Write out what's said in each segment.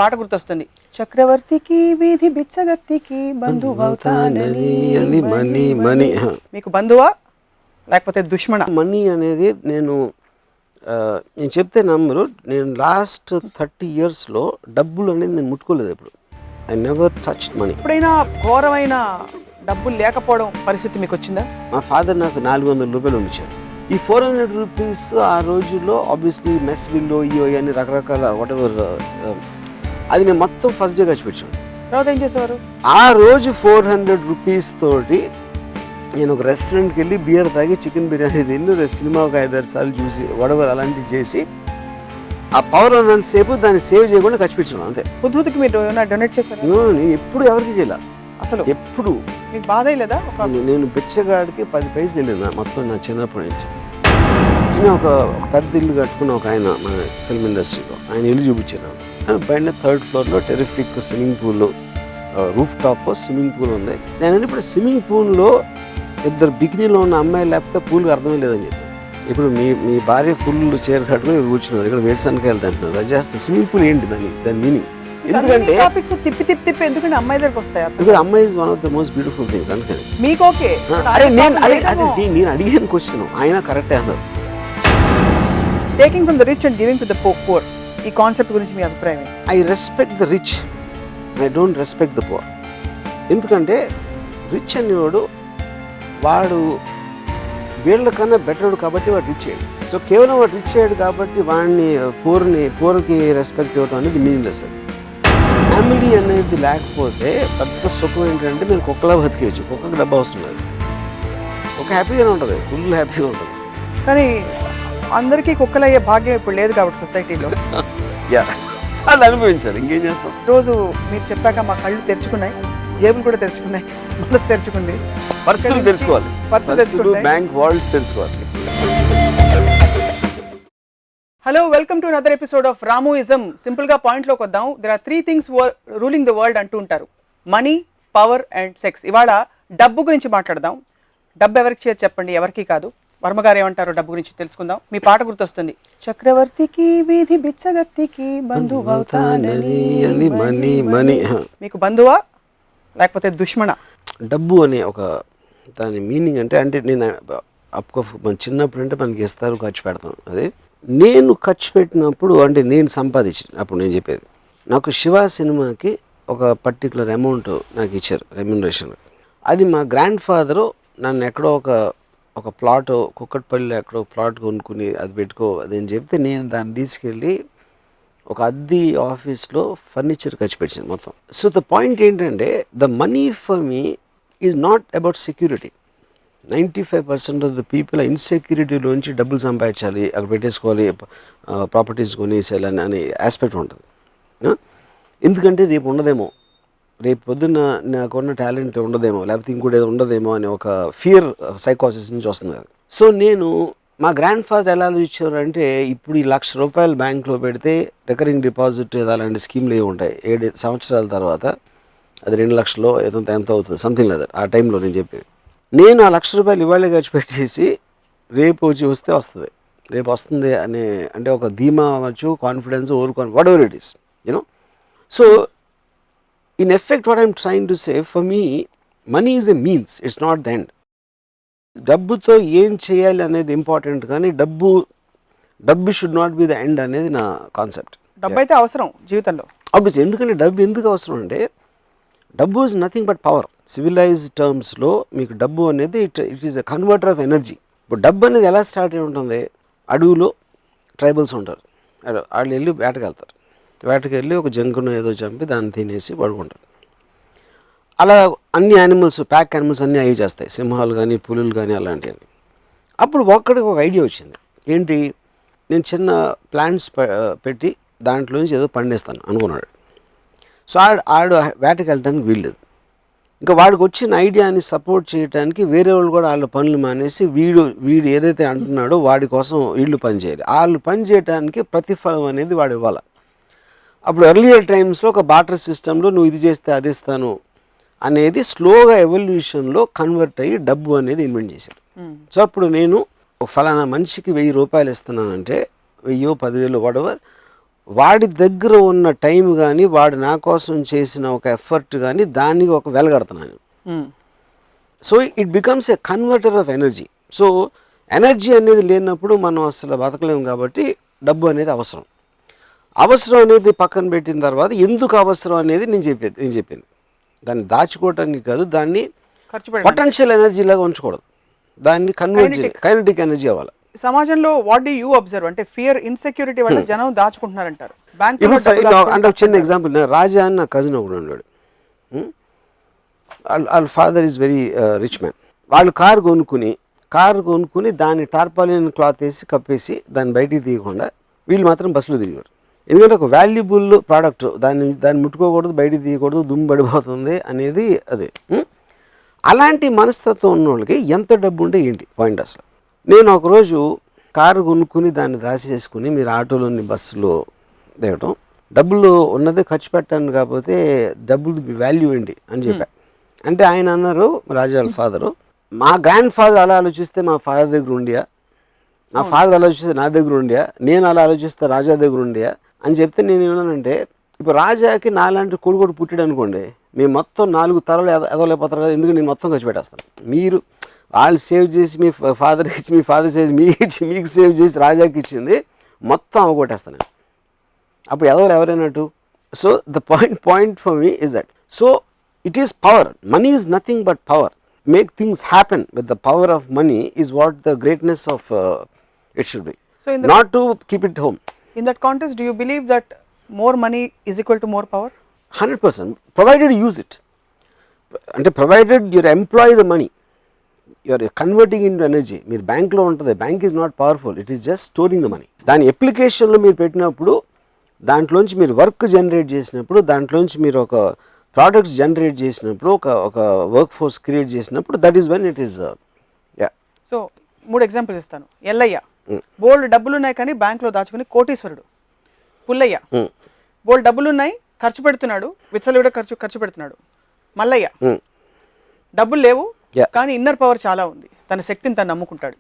పాట గుర్తొస్తుంది. చక్రవర్తికి వీధి బిచ్చగత్తికి బంధువవుతానని మనీ మనీ. మీకు బంధువా లేకపోతే దుష్మణ? మనీ అనేది నేను చెప్తే నమ్మరు. నేను లాస్ట్ 30 yearsలో డబ్బులు అనేది నేను ముట్టుకోలేదు ఎప్పుడు. I never touched money. ఎప్పుడైనా ఘోరమైన డబ్బులు లేకపోవడం పరిస్థితి మీకు వచ్చిందా? మా ఫాదర్ నాకు 400 రూపాయలు ఉంచారు. ఈ 400 రూపీస్ ఆ రోజుల్లో ఆబ్వియస్లీ మెస్ బిల్లు ఇయో అని రకరకాల వాటెవర్ అది నేను మొత్తం ఫస్ట్ డే ఖర్చు పెట్టాను. తర్వాత ఏం చేసేవారు? ఆ రోజు 400 రూపీస్ తోటి నేను ఒక రెస్టారెంట్కి వెళ్ళి బియర్ తాగి చికెన్ బిర్యానీ తిని సినిమా ఒక 5-6 సార్లు చూసి వడవర్ అలాంటివి చేసి ఆ పవర్ ఉన్నంతసేపు దాన్ని సేవ్ చేయకుండా ఖర్చు పెట్టాను అంతే. హుద్హుద్కి మీరు ఏమైనా డొనేట్ చేశారు? నేను ఎప్పుడు ఎవరికి చేయాల అసలు ఎప్పుడు. మీకు బాధ లేదా? నేను బిచ్చగాడికి 10 పైసలు వెళ్ళిన మొత్తం నా చిన్నప్పటి నుంచి. ఒక పెద్ద ఇల్లు కట్టుకున్న ఒక ఆయన మన ఫిల్మ్ ఇండస్ట్రీలో ఆయన ఇల్లు చూపించాను. పైన 3rd floorలో terrific swimming pool, roof top swimming pool ఉంది. నేను ఇప్పుడు స్విమ్మింగ్ పూల్లో 2 బికినీలో ఉన్న అమ్మాయి లేకపోతే పూల్కి అర్థమే లేదని చెప్పి. ఇప్పుడు మీ భార్య ఫుల్ చీర కట్టుకుని కూర్చున్నారు, ఇక్కడ వేరుసనకి వెళ్తాంటున్నారు, అది చేస్తాం. స్విమ్మింగ్ పూల్ ఏంటి దాని మీనింగ్? ఎందుకంటే తిప్పి ఎందుకంటే అమ్మాయి దగ్గరకు వస్తాయి. ఇప్పుడు అమ్మాయి is one of the most beautiful things. అందుకని మీకు ఓకే. అదే నేను అడిగిన క్వశ్చన్ ఆయన కరెక్టే అన్నారు. Taking from the rich and giving to the poor, ఈ కాన్సెప్ట్ గురించి మీ అభిప్రాయం ఏంటి? I respect the rich, I don't respect the poor. ఎందుకంటే రిచ్ అనేవాడు వాడు వీళ్ళకన్నా బెటర్ కాబట్టి వాడు రిచ్ అయ్యాడు. సో కేవలం వాడు రిచ్ అయ్యాడు కాబట్టి వాడిని పూర్కి రెస్పెక్ట్ ఇవ్వడం అనేది మీనింగ్లెస్. ఫ్యామిలీ అనేది లేకపోతే పెద్ద సుఖం ఏంటంటే మీరు కుక్కలా బతికేయచ్చు. కుక్కకి డబ్బు అవసరం లేదు, ఒక హ్యాపీగానే ఉంటుంది, ఫుల్ హ్యాపీగా ఉంటుంది. కానీ అందరికీ కుక్కలు అయ్యే భాగ్యం ఇప్పుడు లేదు కాబట్టి సొసైటీలో. వాళ్ళు అనుభవించారు, ఇంకేం చేస్తాం. రోజు మీరు చెప్పాక మా కళ్ళు తెరుచుకున్నాయి, జేబులు కూడా తెరుచుకున్నాయి, మనసు తెరుచుకుంది, పర్సులు తెలుసుకోవాలి, పర్సులు బ్యాంక్ వాల్ట్స్ తెలుసుకోవాలి. Hello, welcome to another episode of Ramuism. Simple గా పాయింట్ లోకి వద్దాం. There are 3 things ruling the world అంటూ ఉంటారు: మనీ, పవర్ అండ్ సెక్స్. ఇవాళ డబ్బు గురించి మాట్లాడదాం. డబ్బు ఎవరికి చేసి చెప్పండి, ఎవరికి కాదు. వర్మ గారు ఏమంటారో డబ్బు గురించి తెలుసుకుందాం. మీ పాట గుర్తొస్తుంది. చక్రవర్తికి వీధి బిచ్చగత్తికి బంధువవుతానని మనీ మనీ. మీకు బంధువా లేకపోతే దుష్మణ? డబ్బు అనే ఒక దాని మీనింగ్ అంటే నేను మన చిన్నప్పుడు అంటే మనకి ఇస్తారు, ఖర్చు పెడతాం. అదే నేను ఖర్చు పెట్టినప్పుడు అంటే నేను సంపాదించినప్పుడు నేను చెప్పేది. నాకు శివ సినిమాకి ఒక పర్టికులర్ అమౌంట్ నాకు ఇచ్చారు రెమ్యునరేషన్. అది మా గ్రాండ్ ఫాదరు నన్ను ఎక్కడో ఒక ప్లాట్ కుక్కట్పల్లిలో ఎక్కడో ప్లాట్ కొనుక్కుని అది పెట్టుకో అదని చెప్తే నేను దాన్ని తీసుకెళ్ళి ఒక అద్దె ఆఫీస్లో ఫర్నిచర్ ఖర్చు పెట్టాను మొత్తం. సో ద పాయింట్ ఏంటంటే the money for me is not about security. 95% of the people ఆ ఇన్సెక్యూరిటీలోంచి డబ్బులు సంపాదించాలి, అక్కడ పెట్టేసుకోవాలి, ప్రాపర్టీస్ కొనేసేయాలి అనే ఆస్పెక్ట్ ఉంటుంది. ఎందుకంటే రేపు ఉండదేమో, రేపు పొద్దున్న నాకున్న టాలెంట్ ఉండదేమో, లేకపోతే ఇంకోటి ఏదో ఉండదేమో అనే ఒక ఫియర్ సైకాసిస్ నుంచి వస్తుంది అది. సో నేను మా గ్రాండ్ ఫాదర్ ఎలా ఇచ్చారు అంటే, ఇప్పుడు ఈ ₹1,00,000 బ్యాంక్లో పెడితే రికరింగ్ డిపాజిట్ అలాంటి స్కీమ్లు ఏమి ఉంటాయి, 7 సంవత్సరాల తర్వాత అది 2 లక్షలు ఎంత అవుతుంది, సంథింగ్ లేదు ఆ టైంలో నేను చెప్పేది. నేను ఆ ₹1,00,000 ఇవాళే ఖర్చు పెట్టేసి రేపు వస్తుంది, రేపు వస్తుంది అనే అంటే ఒక ధీమా అవ్వచ్చు, confidence, what ever it is, you know. So in effect what I'm trying to say, for me money is a means, it's not the end. డబ్బుతో ఏం చేయాలి అనేది ఇంపార్టెంట్, కానీ డబ్బు should not be the end అనేది నా కాన్సెప్ట్. డబ్బు అయితే అవసరం జీవితంలో ఆబ్వియస్లీ. ఎందుకంటే డబ్బు ఎందుకు అవసరం అంటే, డబ్బు is nothing but power. Civilized టర్మ్స్లో మీకు డబ్బు అనేది it is a converter of energy. ఇప్పుడు డబ్బు అనేది ఎలా స్టార్ట్ అయి ఉంటుంది, అడవిలో ట్రైబల్స్ ఉంటారు, వాళ్ళు వెళ్ళి వేటకెళ్తారు, వేటకెళ్ళి ఒక జంకును ఏదో చంపి దాన్ని తినేసి పడుకుంటారు. అలా అన్ని యానిమల్స్, ప్యాక్ యానిమల్స్ అన్నీ అవి చేస్తాయి, సింహాలు కానీ పులులు కానీ అలాంటివన్నీ. అప్పుడు ఒక్కడికి ఒక ఐడియా వచ్చింది, ఏంటి, నేను చిన్న ప్లాంట్స్ పెట్టి దాంట్లోంచి ఏదో పండిస్తాను అనుకున్నాడు. సో ఆడు వేటకి వెళ్ళడానికి వీల్లేదు. ఇంకా వాడికి వచ్చిన ఐడియాని సపోర్ట్ చేయడానికి వేరే వాళ్ళు కూడా వాళ్ళ పనులు మానేసి వీడు ఏదైతే అంటున్నాడో వాడి కోసం వీళ్ళు పని చేయాలి. వాళ్ళు పని చేయడానికి ప్రతిఫలం అనేది వాడు ఇవ్వాలి. అప్పుడు ఎర్లియర్ టైమ్స్లో ఒక బాటర్ సిస్టంలో నువ్వు ఇది చేస్తే అది ఇస్తాను అనేది స్లోగా ఎవల్యూషన్లో కన్వర్ట్ అయ్యి డబ్బు అనేది ఇన్వెంట్ చేశారు. సో అప్పుడు నేను ఒక ఫలానా మనిషికి ₹1,000 ఇస్తున్నానంటే, 1000, 10,000 వాడెవర్, వాడి దగ్గర ఉన్న టైం కానీ వాడు నా కోసం చేసిన ఒక ఎఫర్ట్ కానీ దానికి ఒక వెలగడుతున్నాను. So it becomes a converter of energy. So energy అనేది లేనప్పుడు మనం అసలు బతకలేము. కాబట్టి డబ్బు అనేది అవసరం. అవసరం అనేది పక్కన పెట్టిన తర్వాత ఎందుకు అవసరం అనేది నేను చెప్పింది దాన్ని దాచుకోవటానికి కాదు, దాన్ని పొటెన్షియల్ ఎనర్జీ లాగా ఉంచకూడదు, దాన్ని కైనటిక్ ఎనర్జీ అవ్వాలి. సమాజంలో వాట్ డు యూ అబ్జర్వ్ అంటే ఫియర్ ఇన్సెక్యూరిటీ వల్ల జనం దాచుకుంటున్నారంటారు. అంటే ఒక చిన్న ఎగ్జాంపుల్, రాజా అని నా కజిన్ ఒకడు ఉన్నాడు. వాళ్ళ father is very rich man. వాళ్ళు కారు కొనుక్కుని దాన్ని టార్పాలిన్ క్లాత్ వేసి కప్పేసి దాన్ని బయటికి తీయకుండా వీళ్ళు మాత్రం బస్సులో తిరిగారు. ఎందుకంటే ఒక వాల్యుబుల్ ప్రోడక్ట్, దాన్ని ముట్టుకోకూడదు, బయటికి తీయకూడదు, దుమ్ము పడిపోతుంది అనేది అదే. అలాంటి మనస్తత్వం ఉన్న వాళ్ళకి ఎంత డబ్బు ఉంటే ఏంటి పాయింట్ అసలు. నేను ఒకరోజు కారు కొనుక్కుని దాన్ని దాచేసుకుని మీరు ఆటోలోని బస్సులో దిగటం, డబ్బులు ఉన్నదే ఖర్చు పెట్టాను కాకపోతే డబ్బులు వాల్యూ ఏంటి అని చెప్పాను. అంటే ఆయన అన్నారు, రాజా ఫాదరు, మా గ్రాండ్ ఫాదర్ అలా ఆలోచిస్తే మా ఫాదర్ దగ్గర ఉండియా, నా ఫాదర్ ఆలోచిస్తే నా దగ్గర ఉండియా, నేను అలా ఆలోచిస్తే రాజా దగ్గర ఉండియా అని చెప్తే నేను ఏమన్నానంటే, ఇప్పుడు రాజాకి నాలాంటి కొడుకు పుట్టాడు అనుకోండి, మేము మొత్తం 4 తరాలు ఎదవలేకపోతారు కదా, ఎందుకు నేను మొత్తం ఖర్చు పెట్టేస్తాను. మీరు వాళ్ళు సేవ్ చేసి మీ ఫాదర్కి ఇచ్చి, మీ ఫాదర్ సేవ్ మీకు సేవ్ చేసి రాజాకి ఇచ్చింది మొత్తం అవగొట్టేస్తాను నేను. అప్పుడు ఎదవలు ఎవరైనట్టు. So the point for me is that. So it is power. Money is nothing but power. Make things happen with the power of money is what the greatness of it should be. So not to keep it home. In that context, do you believe that more money is equal to more power? 100%. Provided you use it. And provided you employ the money, you are converting into energy. మీరు బ్యాంక్లో ఉంటుంది, bank is not powerful, it is just storing the money. దాని అప్లికేషన్లో మీరు పెట్టినప్పుడు, దాంట్లోంచి మీరు work generate చేసినప్పుడు, దాంట్లోంచి మీరు ఒక ప్రోడక్ట్స్ జనరేట్ చేసినప్పుడు, ఒక వర్క్ ఫోర్స్ క్రియేట్ చేసినప్పుడు, that is when it is. So 3 examples ఇస్తాను. ఎల్లయ్య బోల్డ్ డబ్బులు ఉన్నాయి కానీ బ్యాంక్లో దాచుకుని కోటీశ్వరుడు. పుల్లయ్య బోల్డ్ డబ్బులు ఉన్నాయి, ఖర్చు పెడుతున్నాడు, విచ్చలవిడ ఖర్చు పెడుతున్నాడు. మల్లయ్య డబ్బులు లేవు కానీ ఇన్నర్ పవర్ చాలా ఉంది, తన శక్తిని తను నమ్ముకుంటాడు.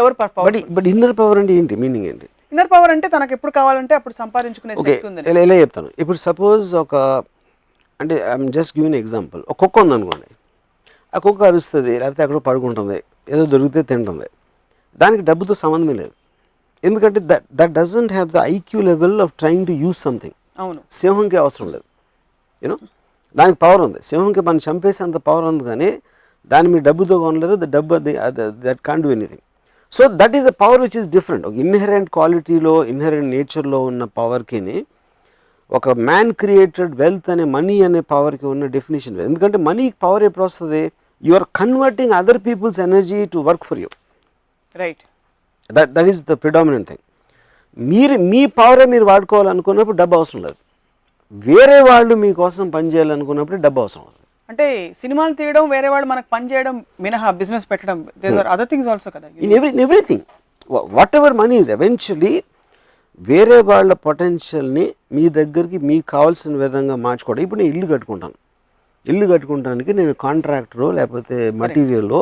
ఎవరు పవర్? బట్ ఇన్నర్ పవర్ అంటే ఏంటి, మీనింగ్ ఏంటి? ఇన్నర్ పవర్ అంటే తనకు ఎప్పుడు కావాలంటే అప్పుడు సంపాదించుకునే శక్తి ఉంది. ఎలా చెప్తాను. ఇప్పుడు సపోజ్ అంటే ఐఎమ్ జస్ట్ గివింగ్ ఎగ్జాంపుల్. ఒక కుక్క ఉందనుకోండి, ఆ కుక్క అరుస్తుంది, లేకపోతే అక్కడ పడుకుంటుంది, ఏదో దొరికితే తింటుంది, దానికి డబ్బుతో సంబంధమే లేదు. ఎందుకంటే that doesn't have the IQ level of trying to use something. అవును, సింహంకి అవసరం లేదు, యూనో, దానికి పవర్ ఉంది. సింహంకి మనం చంపేసేంత పవర్ ఉంది, కానీ దాన్ని మీరు డబ్బుతో కొనలేరు. That can't do anything. So that is a power which is different. ఒక ఇన్హెరెంట్ క్వాలిటీలో, ఇన్హెరెంట్ నేచర్లో ఉన్న పవర్కి ఒక మ్యాన్ క్రియేటెడ్ వెల్త్ అనే మనీ అనే పవర్కి ఉన్న డెఫినేషన్ వేరు. ఎందుకంటే మనీకి పవర్ ఎప్పుడు వస్తుంది, you are converting other people's energy to work for you. Right. That is the predominant thing. మీ పవరే మీరు వాడుకోవాలనుకున్నప్పుడు డబ్బు అవసరం లేదు. వేరే వాళ్ళు మీకోసం పని చేయాలనుకున్నప్పుడు డబ్బు అవసరం లేదు. అంటే సినిమాలు తీయడం, వేరే వాళ్ళు మనకు పని చేయడం మినహా బిజినెస్ పెట్టడం, there are other things also కదా. In everything whatever money is eventually వేరే వాళ్ళ పొటెన్షియల్ని మీ దగ్గరికి మీకు కావాల్సిన విధంగా మార్చుకోవడం. ఇప్పుడు నేను ఇల్లు కట్టుకుంటానికి నేను కాంట్రాక్టరో లేకపోతే మటీరియల్లో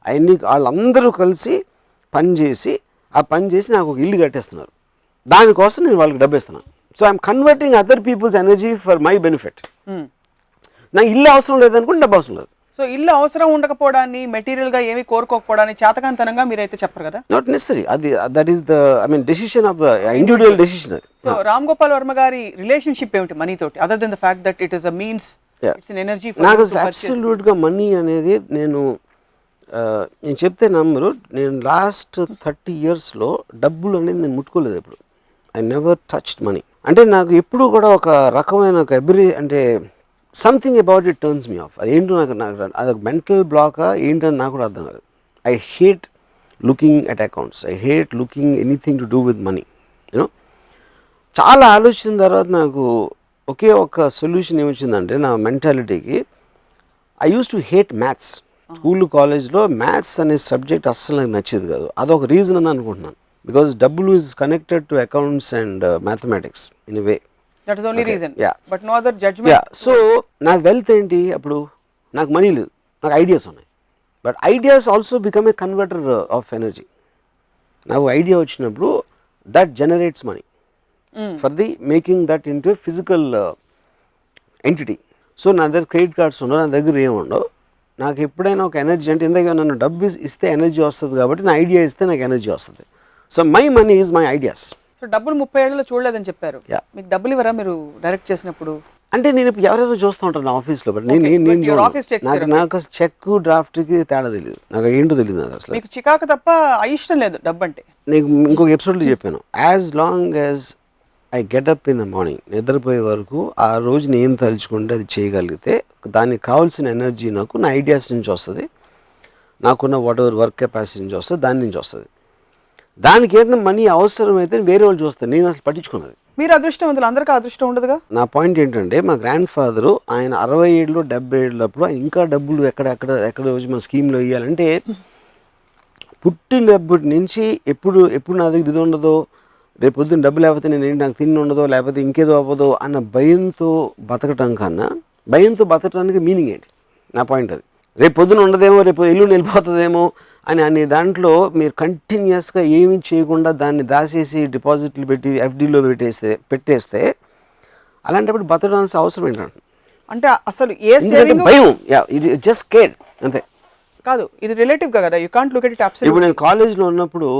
అవన్నీ వాళ్ళందరూ కలిసి పని చేసి నాకు ఒక ఇల్లు కట్టేస్తున్నారు. దానికోసం నేను వాళ్ళకి డబ్బు ఇస్తున్నాను. So I'm converting other people's energy for my benefit. నాకు ఇల్లు అవసరం లేదనుకుంటే డబ్బు అవసరం లేదు. సో ఇల్లు అవసరం ఉండకపోవడాన్ని, మెటీరియల్ గా ఏమి కోరుకోకపోవడాన్ని చేతకాంతనంగా మీరైతే చెప్పరు కదా. Not necessary. That is the decision of the individual decision. అది. సో రామ్ గోపాల్ వర్మ గారి రిలేషన్షిప్ ఏమిటి మనీ తోటి, other than the fact that it is a means, it's an energy? నాకు అసలు అబ్సల్యూట్ గా మనీ అనేది నేను చెప్తే నమ్మరు. నేను లాస్ట్ 30 yearsలో డబ్బులు అనేది నేను ముట్టుకోలేదు ఎప్పుడు. I never touched money. అంటే నాకు ఎప్పుడు కూడా ఒక రకమైన ఒక something about it turns me of. అదేంటో నాకు అదొక మెంటల్ బ్లాకా ఏంటని నాకు కూడా అర్థం కాదు. I hate looking at accounts, I hate looking anything to do with money. You know, చాలా ఆలోచించిన తర్వాత నాకు ఒకే ఒక సొల్యూషన్ ఏమొచ్చిందంటే నా మెంటాలిటీకి, I use to hate maths. School కాలేజ్లో మ్యాథ్స్ అనే సబ్జెక్ట్ అస్సలు నాకు నచ్చేది కాదు. అదొక రీజన్ అని అనుకుంటున్నాను. బికాజ్ డబ్బులు is connected to accounts and mathematics in a way. That is only reason. Yeah. But no other judgment. Yeah. So, నా వెల్త్ ఏంటి అప్పుడు? నాకు మనీ లేదు, నాకు ఐడియాస్ ఉన్నాయి. But ideas also become a converter of energy. నాకు idea వచ్చినప్పుడు that generates money. For the making that into physical entity. So నా దగ్గర క్రెడిట్ కార్డ్స్ ఉండవు, నా దగ్గర ఏముండవు. నాకు ఎప్పుడైనా ఒక ఎనర్జీ అంటే ఇందాక నన్ను డబ్బు ఇస్తే ఎనర్జీ వస్తుంది కాబట్టి నా ఐడియా ఇస్తే నాకు ఎనర్జీ వస్తుంది. So my money is my ideas. So డబ్బులు 30 ఏళ్లలో చూడలేదని చెప్పారు. మీకు డబ్బులు ఇవ్వరా మీరు డైరెక్ట్ చేసినప్పుడు? అంటే నేను ఇప్పుడు ఎవరెవరు చూస్తూ ఉంటాను నా ఆఫీస్లో, బట్ నాకు చెక్ డ్రాఫ్ట్కి తేడా తెలియదు, నాకు ఏంటో తెలియదు నాకు అసలు. మీకు చికాకు తప్ప ఇష్టం లేదు డబ్బు అంటే. నీకు ఇంకొక ఎపిసోడ్లో చెప్పాను, as long as I get up in the morning, నిద్రపోయే వరకు ఆ రోజు నేను తలుచుకుంటే అది చేయగలిగితే దానికి కావాల్సిన ఎనర్జీ నాకు నా ఐడియాస్ నుంచి వస్తుంది, నాకున్న వాట్ ఎవర్ వర్క్ కెపాసిటీ నుంచి వస్తుంది, దాని నుంచి వస్తుంది. దానికి ఏదైనా మనీ అవసరమైతే వేరే వాళ్ళు చూస్తాను, నేను అసలు పట్టించుకున్నది. మీరు అదృష్టవంతులు, అందరికీ అదృష్టం ఉండదుగా. నా పాయింట్ ఏంటంటే మా గ్రాండ్ ఫాదరు ఆయన 60 ఏళ్ళు 70 ఏళ్ళప్పుడు ఆయన ఇంకా డబ్బులు ఎక్కడ వచ్చి మన స్కీమ్లో వేయాలంటే పుట్టినప్పటి నుంచి ఎప్పుడు నా దగ్గర ఇది ఉండదో, రేపు పొద్దున్న డబ్బు లేకపోతే నాకు తిండి ఉండదో, లేకపోతే ఇంకేదో అవ్వదో అన్న భయంతో బతకటం కన్నా భయంతో బతకడానికి మీనింగ్ ఏంటి? నా పాయింట్ అది. రేపు పొద్దున ఉండదేమో, రేపు ఎల్లుండి వెళ్ళిపోతుందేమో అని దాంట్లో మీరు కంటిన్యూస్గా ఏమీ చేయకుండా దాన్ని దాచేసి డిపాజిట్లు పెట్టి ఎఫ్డీలో పెట్టేస్తే అలాంటప్పుడు బతకడానికి అవసరం ఏంటంటే అంటే అసలు ఏ సేవింగ్ భయం, ఇది జస్ట్ కేర్ అంతే. కాదు, ఇది రిలేటివ్ కదా, you can't look at it absolutely. ఇప్పుడు నేను కాలేజ్లో ఉన్నప్పుడు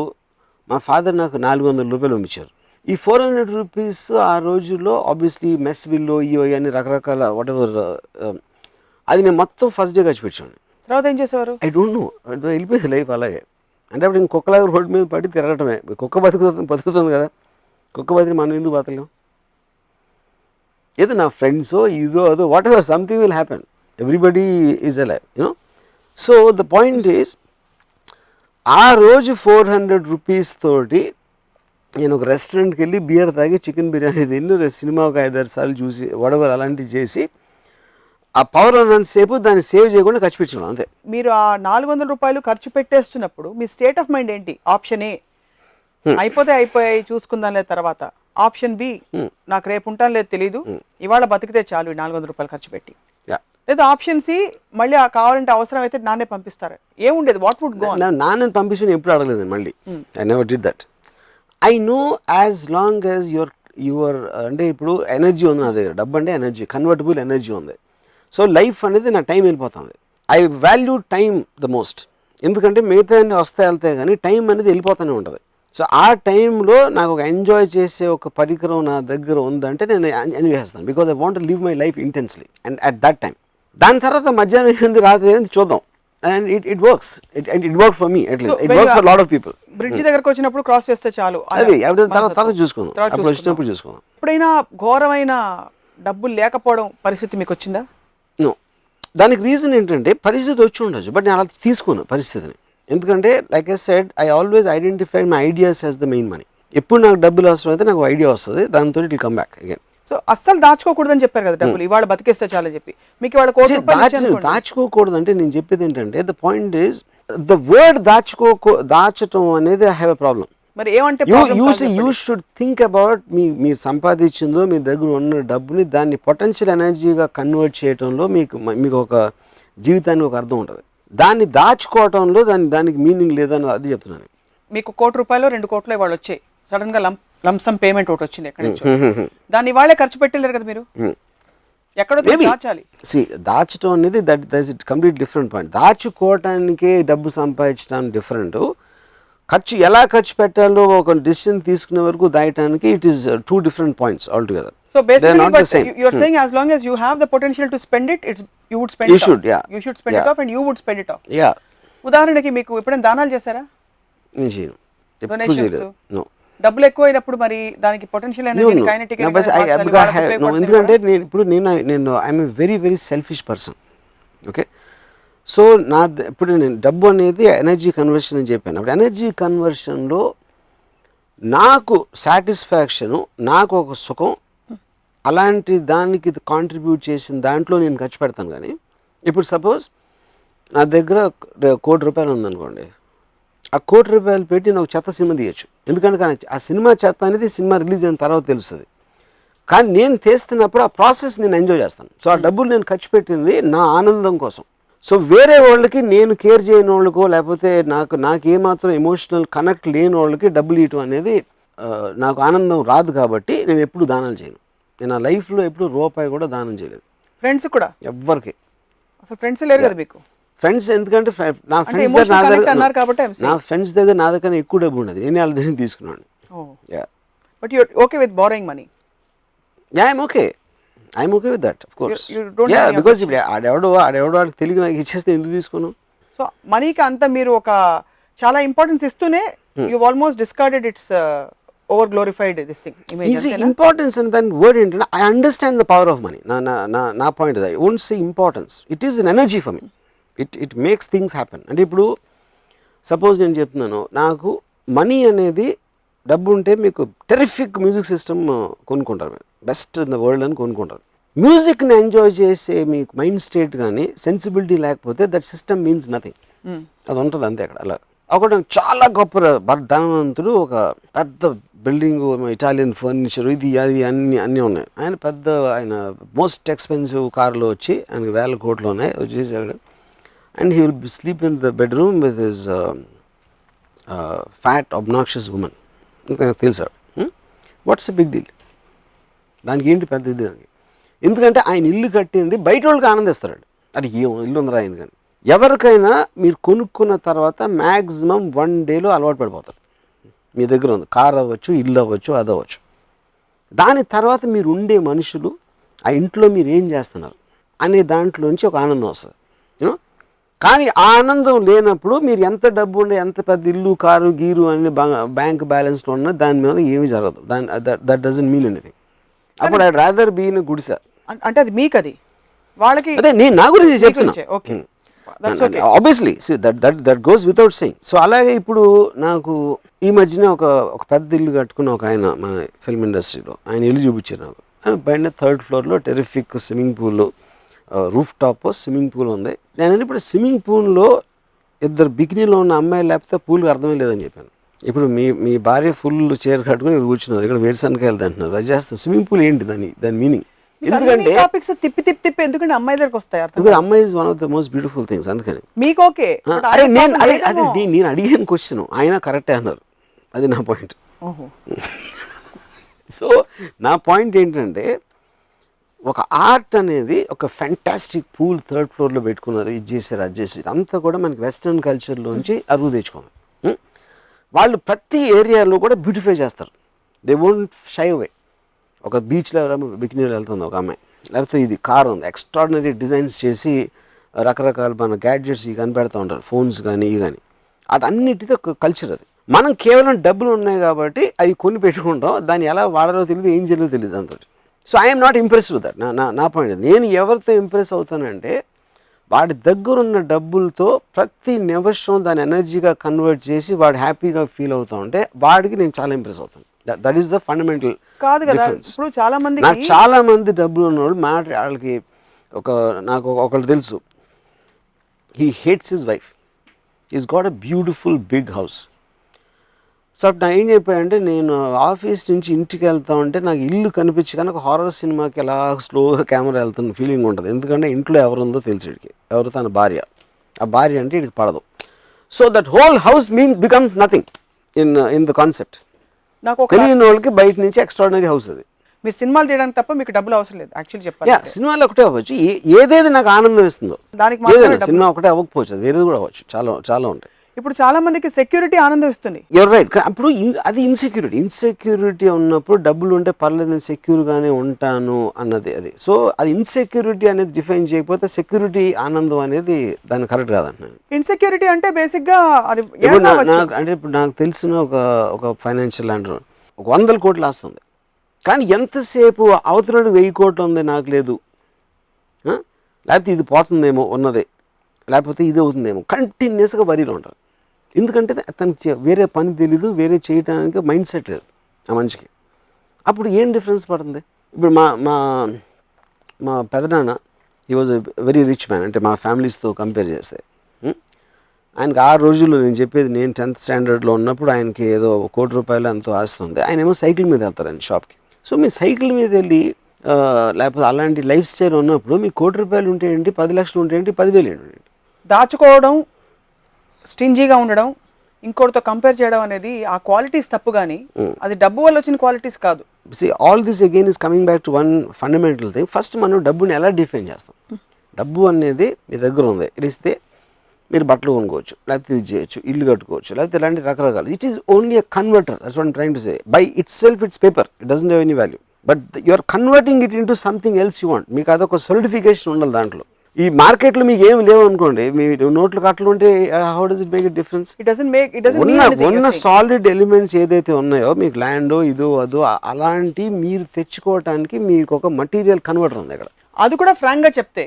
మా ఫాదర్ నాకు 400 రూపాయలు పంపించారు. ఈ 400 రూపీస్ ఆ రోజుల్లో ఆబ్వియస్లీ మెస్ బిల్లో ఇవో అని రకరకాల వాట్ ఎవర్ అది నేను మొత్తం ఫస్ట్ డే ఖర్చు పెట్టాను. తర్వాత ఏం చేసేవారు? ఐ డోంట్ నో, వెళ్ళిపోయింది లైఫ్ అలాగే. అంటే అప్పుడు ఇంక కుక్కలాగా రోడ్డు మీద పడి తిరగటమే. కుక్క బతుకుతుంది కదా, కుక్క బతికి మనం ఎందుకు బతకలేం? ఏదో నా ఫ్రెండ్సో ఇదో అదో what ever something will happen, everybody is alive you know. So the point is ఆ రోజు 400 రూపీస్ తోటి నేను ఒక రెస్టారెంట్కి వెళ్ళి బియర్ తాగి చికెన్ బిర్యానీ తిని సినిమా ఒక 5-6 సార్లు చూసి వడవర్ అలాంటివి చేసి ఆ పవర్ ఉన్నంతసేపు దాన్ని సేవ్ చేయకుండా ఖర్చు పెట్టడం అంతే. మీరు ఆ 400 రూపాయలు ఖర్చు పెట్టేస్తున్నప్పుడు మీ స్టేట్ ఆఫ్ మైండ్ ఏంటి? ఆప్షన్ ఏ అయిపోయాయి చూసుకుందాం లేదు తర్వాత, ఆప్షన్ బి నాకు రేపు ఉంటాను లేదు తెలీదు, ఇవాళ బతికితే చాలు 400 రూపాయలు ఖర్చు పెట్టి, లేదా ఆప్షన్ సి మళ్ళీ కావాలంటే అవసరం అయితే నాన్నే పంపిస్తారు. ఏముండేది? What would go? నాన్నని పంపించి ఎప్పుడు అడగలేదు మళ్ళీ. I never did that. I know as long as your అంటే ఇప్పుడు ఎనర్జీ ఉంది నా దగ్గర, డబ్బు అంటే ఎనర్జీ, కన్వర్టబుల్ ఎనర్జీ ఉంది. సో లైఫ్ అనేది నా టైం వెళ్ళిపోతుంది. I value time the most, ఎందుకంటే మిగతా అన్నీ వస్తాయి వెళ్తాయి కానీ టైం అనేది వెళ్ళిపోతూనే ఉంటుంది. సో ఆ టైంలో నాకు ఒక ఎంజాయ్ చేసే ఒక పరికరం నా దగ్గర ఉందంటే నేను ఎంజాయ్ చేస్తాను, because I want to live my life intensely and at that time. దాని తర్వాత మధ్యాహ్నం ఏంది రాత్రి ఏంది చూద్దాం, and it works, it work for me at least, it works for lot of people. Bridge దగ్గరకు వచ్చినప్పుడు క్రాస్ చేస్తే చాలు, అది తర్వాత చూసుకుందాం, అప్పుడు వచ్చినప్పుడు చూసుకుందాం. ఎప్పుడైనా ఘోరమైన డబ్బులు లేకపోవడం పరిస్థితి మీకు వచ్చిందా? నో. దానికి రీజన్ ఏంటంటే పరిస్థితి వచ్చి ఉండొచ్చు, బట్ నేను అలా తీసుకున్నాను పరిస్థితిని. ఎందుకంటే like I said, I always identify my ideas as the main money. ఎప్పుడు నాకు డబ్బులు అవసరం అయితే నాకు ఐడియా వస్తుంది, దాంతో it will come back again. So అస్సలు దాచుకోకూడదని చెప్పారు కదా డబ్బులు, ఇవాళ బతికేస్తే చాలని చెప్పి. మీకు ఇవాళ దాచుకోకూడదు అంటే నేను చెప్పేది ఏంటంటే the point is the word దాచటం అనేది ఐ హ్యావ్ ఎ ప్రాబ్లం. మరి ఏమంటే యూ షుడ్ థింక్ అబౌట్ మీరు సంపాదించిందో మీ దగ్గర ఉన్న డబ్బుని దాన్ని పొటెన్షియల్ ఎనర్జీగా కన్వర్ట్ చేయడంలో మీకు ఒక జీవితానికి ఒక అర్థం ఉంటుంది. దాన్ని దాచుకోవటంలో దానికి మీనింగ్ లేదని అది చెప్తున్నాను. మీకు 1 కోటి రూపాయలు 2 కోట్లు ఇవాళ వచ్చాయి, సడన్ గా లంసమ్ పేమెంట్ ఒకటి వచ్చింది ఎక్కడి నుంచో, దాన్ని ఇవాళే ఖర్చు పెట్టలేరు కదా మీరు, ఎక్కడో దాచాలి. దాచడం అనేది that is complete different point. దాచుకోవటానికే డబ్బు సంపాదించడం డిఫరెంట్, ఖర్చు ఎలా ఖర్చు పెట్టాలో ఒక డిసిషన్ తీసుకునే వరకు దాయటానికి it is 2 different points altogether. So basically you are saying as long as you have the potential to spend it, you would spend it off. You should spend it off and you would spend it off. Yeah. ఉదాహరణకి మీకు ఎప్పుడైనా దానాలు చేశారా? నేను చేయను, ఎప్పుడు చేయలేదు. No. డబ్బులు ఎక్కువైనప్పుడు మరి దానికి పొటెన్షియల్ ఎనర్జీ కైనెటిక్ ఎందుకంటే నేను I'm a very very selfish person. Okay, so ఇప్పుడు నేను డబ్బు అనేది ఎనర్జీ కన్వర్షన్ అని చెప్పాను. అప్పుడు ఎనర్జీ కన్వర్షన్లో నాకు సాటిస్ఫాక్షను, నాకు ఒక సుఖం, అలాంటి దానికి కాంట్రిబ్యూట్ చేసిన దాంట్లో నేను ఖర్చు పెడతాను. కానీ ఇప్పుడు సపోజ్ నా దగ్గర 1 కోటి రూపాయలు ఉందనుకోండి, ఆ 1 కోటి రూపాయలు పెట్టి నాకు చెత్త సినిమా తీయచ్చు, ఎందుకంటే కానీ ఆ సినిమా చెత్త అనేది సినిమా రిలీజ్ అయిన తర్వాత తెలుస్తుంది. కానీ నేను తీస్తున్నప్పుడు ఆ ప్రాసెస్ నేను ఎంజాయ్ చేస్తాను. సో ఆ డబ్బులు నేను ఖర్చు పెట్టింది నా ఆనందం కోసం. సో వేరే వాళ్ళకి నేను కేర్ చేయని వాళ్ళకో లేకపోతే నాకు ఏమాత్రం ఎమోషనల్ కనెక్ట్ లేని వాళ్ళకి డబ్బులు ఇవ్వటం అనేది నాకు ఆనందం రాదు కాబట్టి నేను ఎప్పుడు దానాలు చేయను. నేను నా లైఫ్లో ఎప్పుడు రూపాయి కూడా దానం చేయలేదు ఫ్రెండ్స్ కూడా ఎవ్వరికి. అసలు ఫ్రెండ్స్ లేరు కదా మీకు? ఫ్రెండ్స్ ఎందుకంటే నా అంటే ఫ్రెండ్స్ emotional దగ్గర connect అన్నారు కాబట్టి I'm saying. నా ఫ్రెండ్స్ దగ్గర నా దగ్గర ఎక్కువ డబ్బు ఉండదు, నేను వాళ్ళ దగ్గర తీసుకున్నాను. Yeah but you okay with borrowing money? Yeah I'm okay with that of course. you don't yeah have any because ఇప్పుడు ఆడెవడో వాడికి తెలియదు, నాకు ఇచ్చేస్తే ఎందుకు తీసుకున్నాను? సో మనీకి అంత మీరు ఒక చాలా ఇంపార్టెన్స్ ఇస్తూనే you almost discarded it's over glorified this thing image. Importance అని దాని వర్డ్ ఏంటంటే I understand the power of money. నా పాయింట్ అది won't say importance, it is an energy for me. It makes things happen. అంటే ఇప్పుడు suppose నేను చెప్తున్నాను, నాకు మనీ అనేది డబ్బు ఉంటే మీకు టెరిఫిక్ మ్యూజిక్ సిస్టమ్ కొనుక్కుంటారు, మీరు బెస్ట్ ఇన్ ద వరల్డ్ అని కొనుక్కుంటారు. మ్యూజిక్ని ఎంజాయ్ చేసే మీకు మైండ్ స్టేట్ కానీ సెన్సిబిలిటీ లేకపోతే దట్ సిస్టమ్ మీన్స్ నథింగ్. అది ఉంటుంది అంతే అక్కడ. అలా ఒకటి చాలా గొప్ప ధనవంతుడు, ఒక పెద్ద బిల్డింగ్, ఇటాలియన్ ఫర్నిచర్, ఇది అది అన్నీ ఉన్నాయి. ఆయన మోస్ట్ ఎక్స్పెన్సివ్ కార్లో వచ్చి ఆయనకి 1,000 కోట్లు ఉన్నాయి వచ్చేసాడు. And he will sleep in the bedroom with his fat obnoxious women. ఇంకా తెలుసాడు. What's a big deal? దానికి ఏంటి పెద్ద ఇది? దానికి ఎందుకంటే ఆయన ఇల్లు కట్టింది బయట వాళ్ళకి ఆనందిస్తాడు. అది ఏం ఇల్లు ఉందిరా ఆయన. కానీ ఎవరికైనా మీరు కొనుక్కున్న తర్వాత మ్యాక్సిమం 1 డేలో అలవాటు పడిపోతారు. మీ దగ్గర ఉంది కార్ అవ్వచ్చు, ఇల్లు అవ్వచ్చు, అది అవ్వచ్చు. దాని తర్వాత మీరు ఉండే మనుషులు, ఆ ఇంట్లో మీరు ఏం చేస్తున్నారు అనే దాంట్లోంచి ఒక ఆనందం వస్తుంది. యూనో, కానీ ఆ ఆనందం లేనప్పుడు మీరు ఎంత డబ్బు ఉండే, ఎంత పెద్ద ఇల్లు, కారు, గీరు అని బ్యాంక్ బ్యాలెన్స్లో ఉన్నా దాని మీద ఏమీ జరగదు. That doesn't mean anything. అప్పుడు ఐ రాదర్ బీ ఇన్ గుడిసె. అంటే అది మీకు, అది వాళ్ళకి. అదే నేను నా గురించి చెప్తున్నా. Okay, obviously that goes without saying. So అలాగే ఇప్పుడు నాకు ఈ మధ్యన ఒక పెద్ద ఇల్లు కట్టుకున్న ఒక ఆయన మన ఫిల్మ్ ఇండస్ట్రీలో, ఆయన ఇల్లు చూపించారు నాకు. పైన 3rd ఫ్లోర్లో terrific swimming pool, roof top swimming pool ఉంది. నేను ఇప్పుడు స్విమ్మింగ్ పూల్లో 2 బికినీలో ఉన్న అమ్మాయిలు లేకపోతే పూల్కి అర్థమే లేదని చెప్పాను. ఇప్పుడు మీ భార్య ఫుల్ చైర్ కట్టుకుని కూర్చున్నారు, ఇక్కడ వేరుశనకాయలు తింటున్నారు, అది చేస్తాం. స్విమ్మింగ్ పూల్ ఏంటి దాని మీనింగ్? ఎందుకంటే టాపిక్స్ తిప్పి ఎందుకంటే అమ్మాయి దగ్గరకు వస్తాయి. అమ్మాయి is one of the most beautiful things. అందుకని మీకు ఓకే. అరే నేను అడిగిన క్వశ్చన్ ఆయన కరెక్టే అన్నారు, అది నా పాయింట్. సో నా పాయింట్ ఏంటంటే, ఒక ఆర్ట్ అనేది ఒక ఫ్యాంటాస్టిక్ పూల్ 3rd ఫ్లోర్లో పెట్టుకున్నారు, ఇది చేశారు, అది చేసి, ఇదంతా కూడా మనకి వెస్ట్రన్ కల్చర్లోంచి అరువు తెచ్చుకోవాలి. వాళ్ళు ప్రతి ఏరియాలో కూడా బ్యూటిఫై చేస్తారు. They won't shy away. ఒక బీచ్లో బికినీలో వెళ్తుంది ఒక అమ్మాయి, లేకపోతే ఇది కార్ ఉంది, ఎక్స్ట్రాడినరీ డిజైన్స్ చేసి రకరకాల మన గ్యాడ్జెట్స్ ఇవి కనిపెడతా ఉంటారు, ఫోన్స్ కానీ ఇవి కానీ. అటన్నిటితో ఒక కల్చర్ అది. మనం కేవలం డబ్బులు ఉన్నాయి కాబట్టి అవి కొని పెట్టుకుంటాం, దాన్ని ఎలా వాడాలో తెలియదు, ఏం చేయాలో తెలియదు దాంతో. So I'm not impress with that. నా పాయింట్, నేను ఎవరితో ఇంప్రెస్ అవుతానంటే వాడి దగ్గర ఉన్న డబ్బులతో ప్రతి నిమిషం దాని ఎనర్జీగా కన్వర్ట్ చేసి వాడు హ్యాపీగా ఫీల్ అవుతా ఉంటే వాడికి నేను చాలా ఇంప్రెస్ అవుతాను. దట్ ఈస్ ద ఫండమెంటల్ కాదు కదా. ఇప్పుడు చాలా మంది, నాకు చాలా మంది డబ్బులు ఉన్నవాళ్ళు వాళ్ళకి నాకు ఒకళ్ళు తెలుసు, he hates his wife, is got a beautiful big house. So నా ఏం చెప్పాడంటే, నేను ఆఫీస్ నుంచి ఇంటికి వెళ్తా ఉంటే నాకు ఇల్లు కనిపించి కానీ ఒక హారర్ సినిమాకి ఎలా స్లోగా కెమెరా వెళ్తున్న ఫీలింగ్ ఉంటుంది. ఎందుకంటే ఇంట్లో ఎవరుందో తెలిసి వీడికి, ఎవరు తన భార్య, ఆ భార్య అంటే వీడికి పడదు. So that whole house becomes nothing in the concept. నాకు తెలియని వాళ్ళకి బయట నుంచి ఎక్స్ట్రాడినరీ హౌస్ అది. మీరు సినిమాలు తీయడానికి తప్ప మీకు డబ్బులు అవసరం లేదు యాక్చువల్లీ చెప్పాలి. సినిమాలు ఒకటే అవ్వచ్చు, ఏదేది నాకు ఆనందం ఇస్తుందో దానికి ఏదైనా సినిమా ఒకటే అవ్వకపోవచ్చు, వేరేది కూడా అవ్వచ్చు, చాలా ఉంటాయి. ఇప్పుడు చాలా మందికి సెక్యూరిటీ ఆనందం ఇస్తుంది. You're right. అప్పుడు అది ఇన్సెక్యూరిటీ ఉన్నప్పుడు డబ్బులు ఉంటే పర్లేదు, నేను సెక్యూర్గానే ఉంటాను అన్నది అది. సో అది ఇన్సెక్యూరిటీ అనేది డిఫైన్ చేయకపోతే సెక్యూరిటీ ఆనందం అనేది దాన్ని కరెక్ట్ కాదంటున్నాను. ఇన్సెక్యూరిటీ అంటే బేసిక్గా అది అంటే ఇప్పుడు నాకు తెలిసిన ఒక ఫైనాన్షియల్ ల్యాండర్ 100 కోట్లు ఆస్తుంది, కానీ ఎంతసేపు అవతలడు 1000 కోట్లు ఉంది నాకు లేదు, లేకపోతే ఇది పోతుందేమో ఉన్నదే, లేకపోతే ఇది అవుతుందేమో, కంటిన్యూస్గా వరిలో ఉంటారు. ఎందుకంటే తనకి వేరే పని తెలీదు, వేరే చేయడానికి మైండ్ సెట్ లేదు ఆ మనిషికి. అప్పుడు ఏం డిఫరెన్స్ పడుతుంది? ఇప్పుడు మా పెదనాన్న, he was a very rich man, అంటే మా ఫ్యామిలీస్తో కంపేర్ చేస్తే ఆయనకి ఆ రోజుల్లో నేను చెప్పేది, నేను 10th స్టాండర్డ్లో ఉన్నప్పుడు ఆయనకి ఏదో 1 కోటి రూపాయలు ఎంతో ఆస్తుంది. ఆయన ఏమో సైకిల్ మీద వెళ్తారండి షాప్కి. సో మీరు సైకిల్ మీద వెళ్ళి లేకపోతే అలాంటి లైఫ్ స్టైల్ ఉన్నప్పుడు మీకు 1 కోటి రూపాయలు ఉంటేంటి, 10 లక్షలు ఉంటేంటి, 10,000 ఏంటి? దాచుకోవడం, స్టింజీగా ఉండడం, ఇంకోటితో కంపేర్ చేయడం అనేది ఆ క్వాలిటీస్ తప్పు కానీ అది డబ్బు వల్ల వచ్చిన క్వాలిటీస్ కాదు. See, all this again is coming back to one fundamental thing. First మనం డబ్బుని ఎలా డిఫైన్ చేస్తాం? డబ్బు అనేది మీ దగ్గర ఉంది, ఇస్తే మీరు బట్టలు కొనుక్కోవచ్చు, లేకపోతే ఇది చేయొచ్చు, ఇల్లు కట్టుకోవచ్చు, లేకపోతే ఇలాంటి రకరకాలు. It is only a converter. That's what I'm trying to say. By itself it's paper, it doesn't have any value, but you are converting it into something else you want. మీకు అదొక solidification ఉండాలి దాంట్లో. ఈ మార్కెట్లో మీకు ఏమి లేవు అనుకోండి, మీ నోట్లు కట్టలు ఉంటే how does it make it difference? ఉన్న సాలిడ్ ఎలిమెంట్స్ ఏదైతే ఉన్నాయో, మీకు ల్యాండో ఇదో అదో అలాంటి మీరు తెచ్చుకోవటానికి మీకు ఒక మటీరియల్ కన్వర్టర్ ఉంది ఇక్కడ. అది కూడా ఫ్రాంక్ గా చెప్తే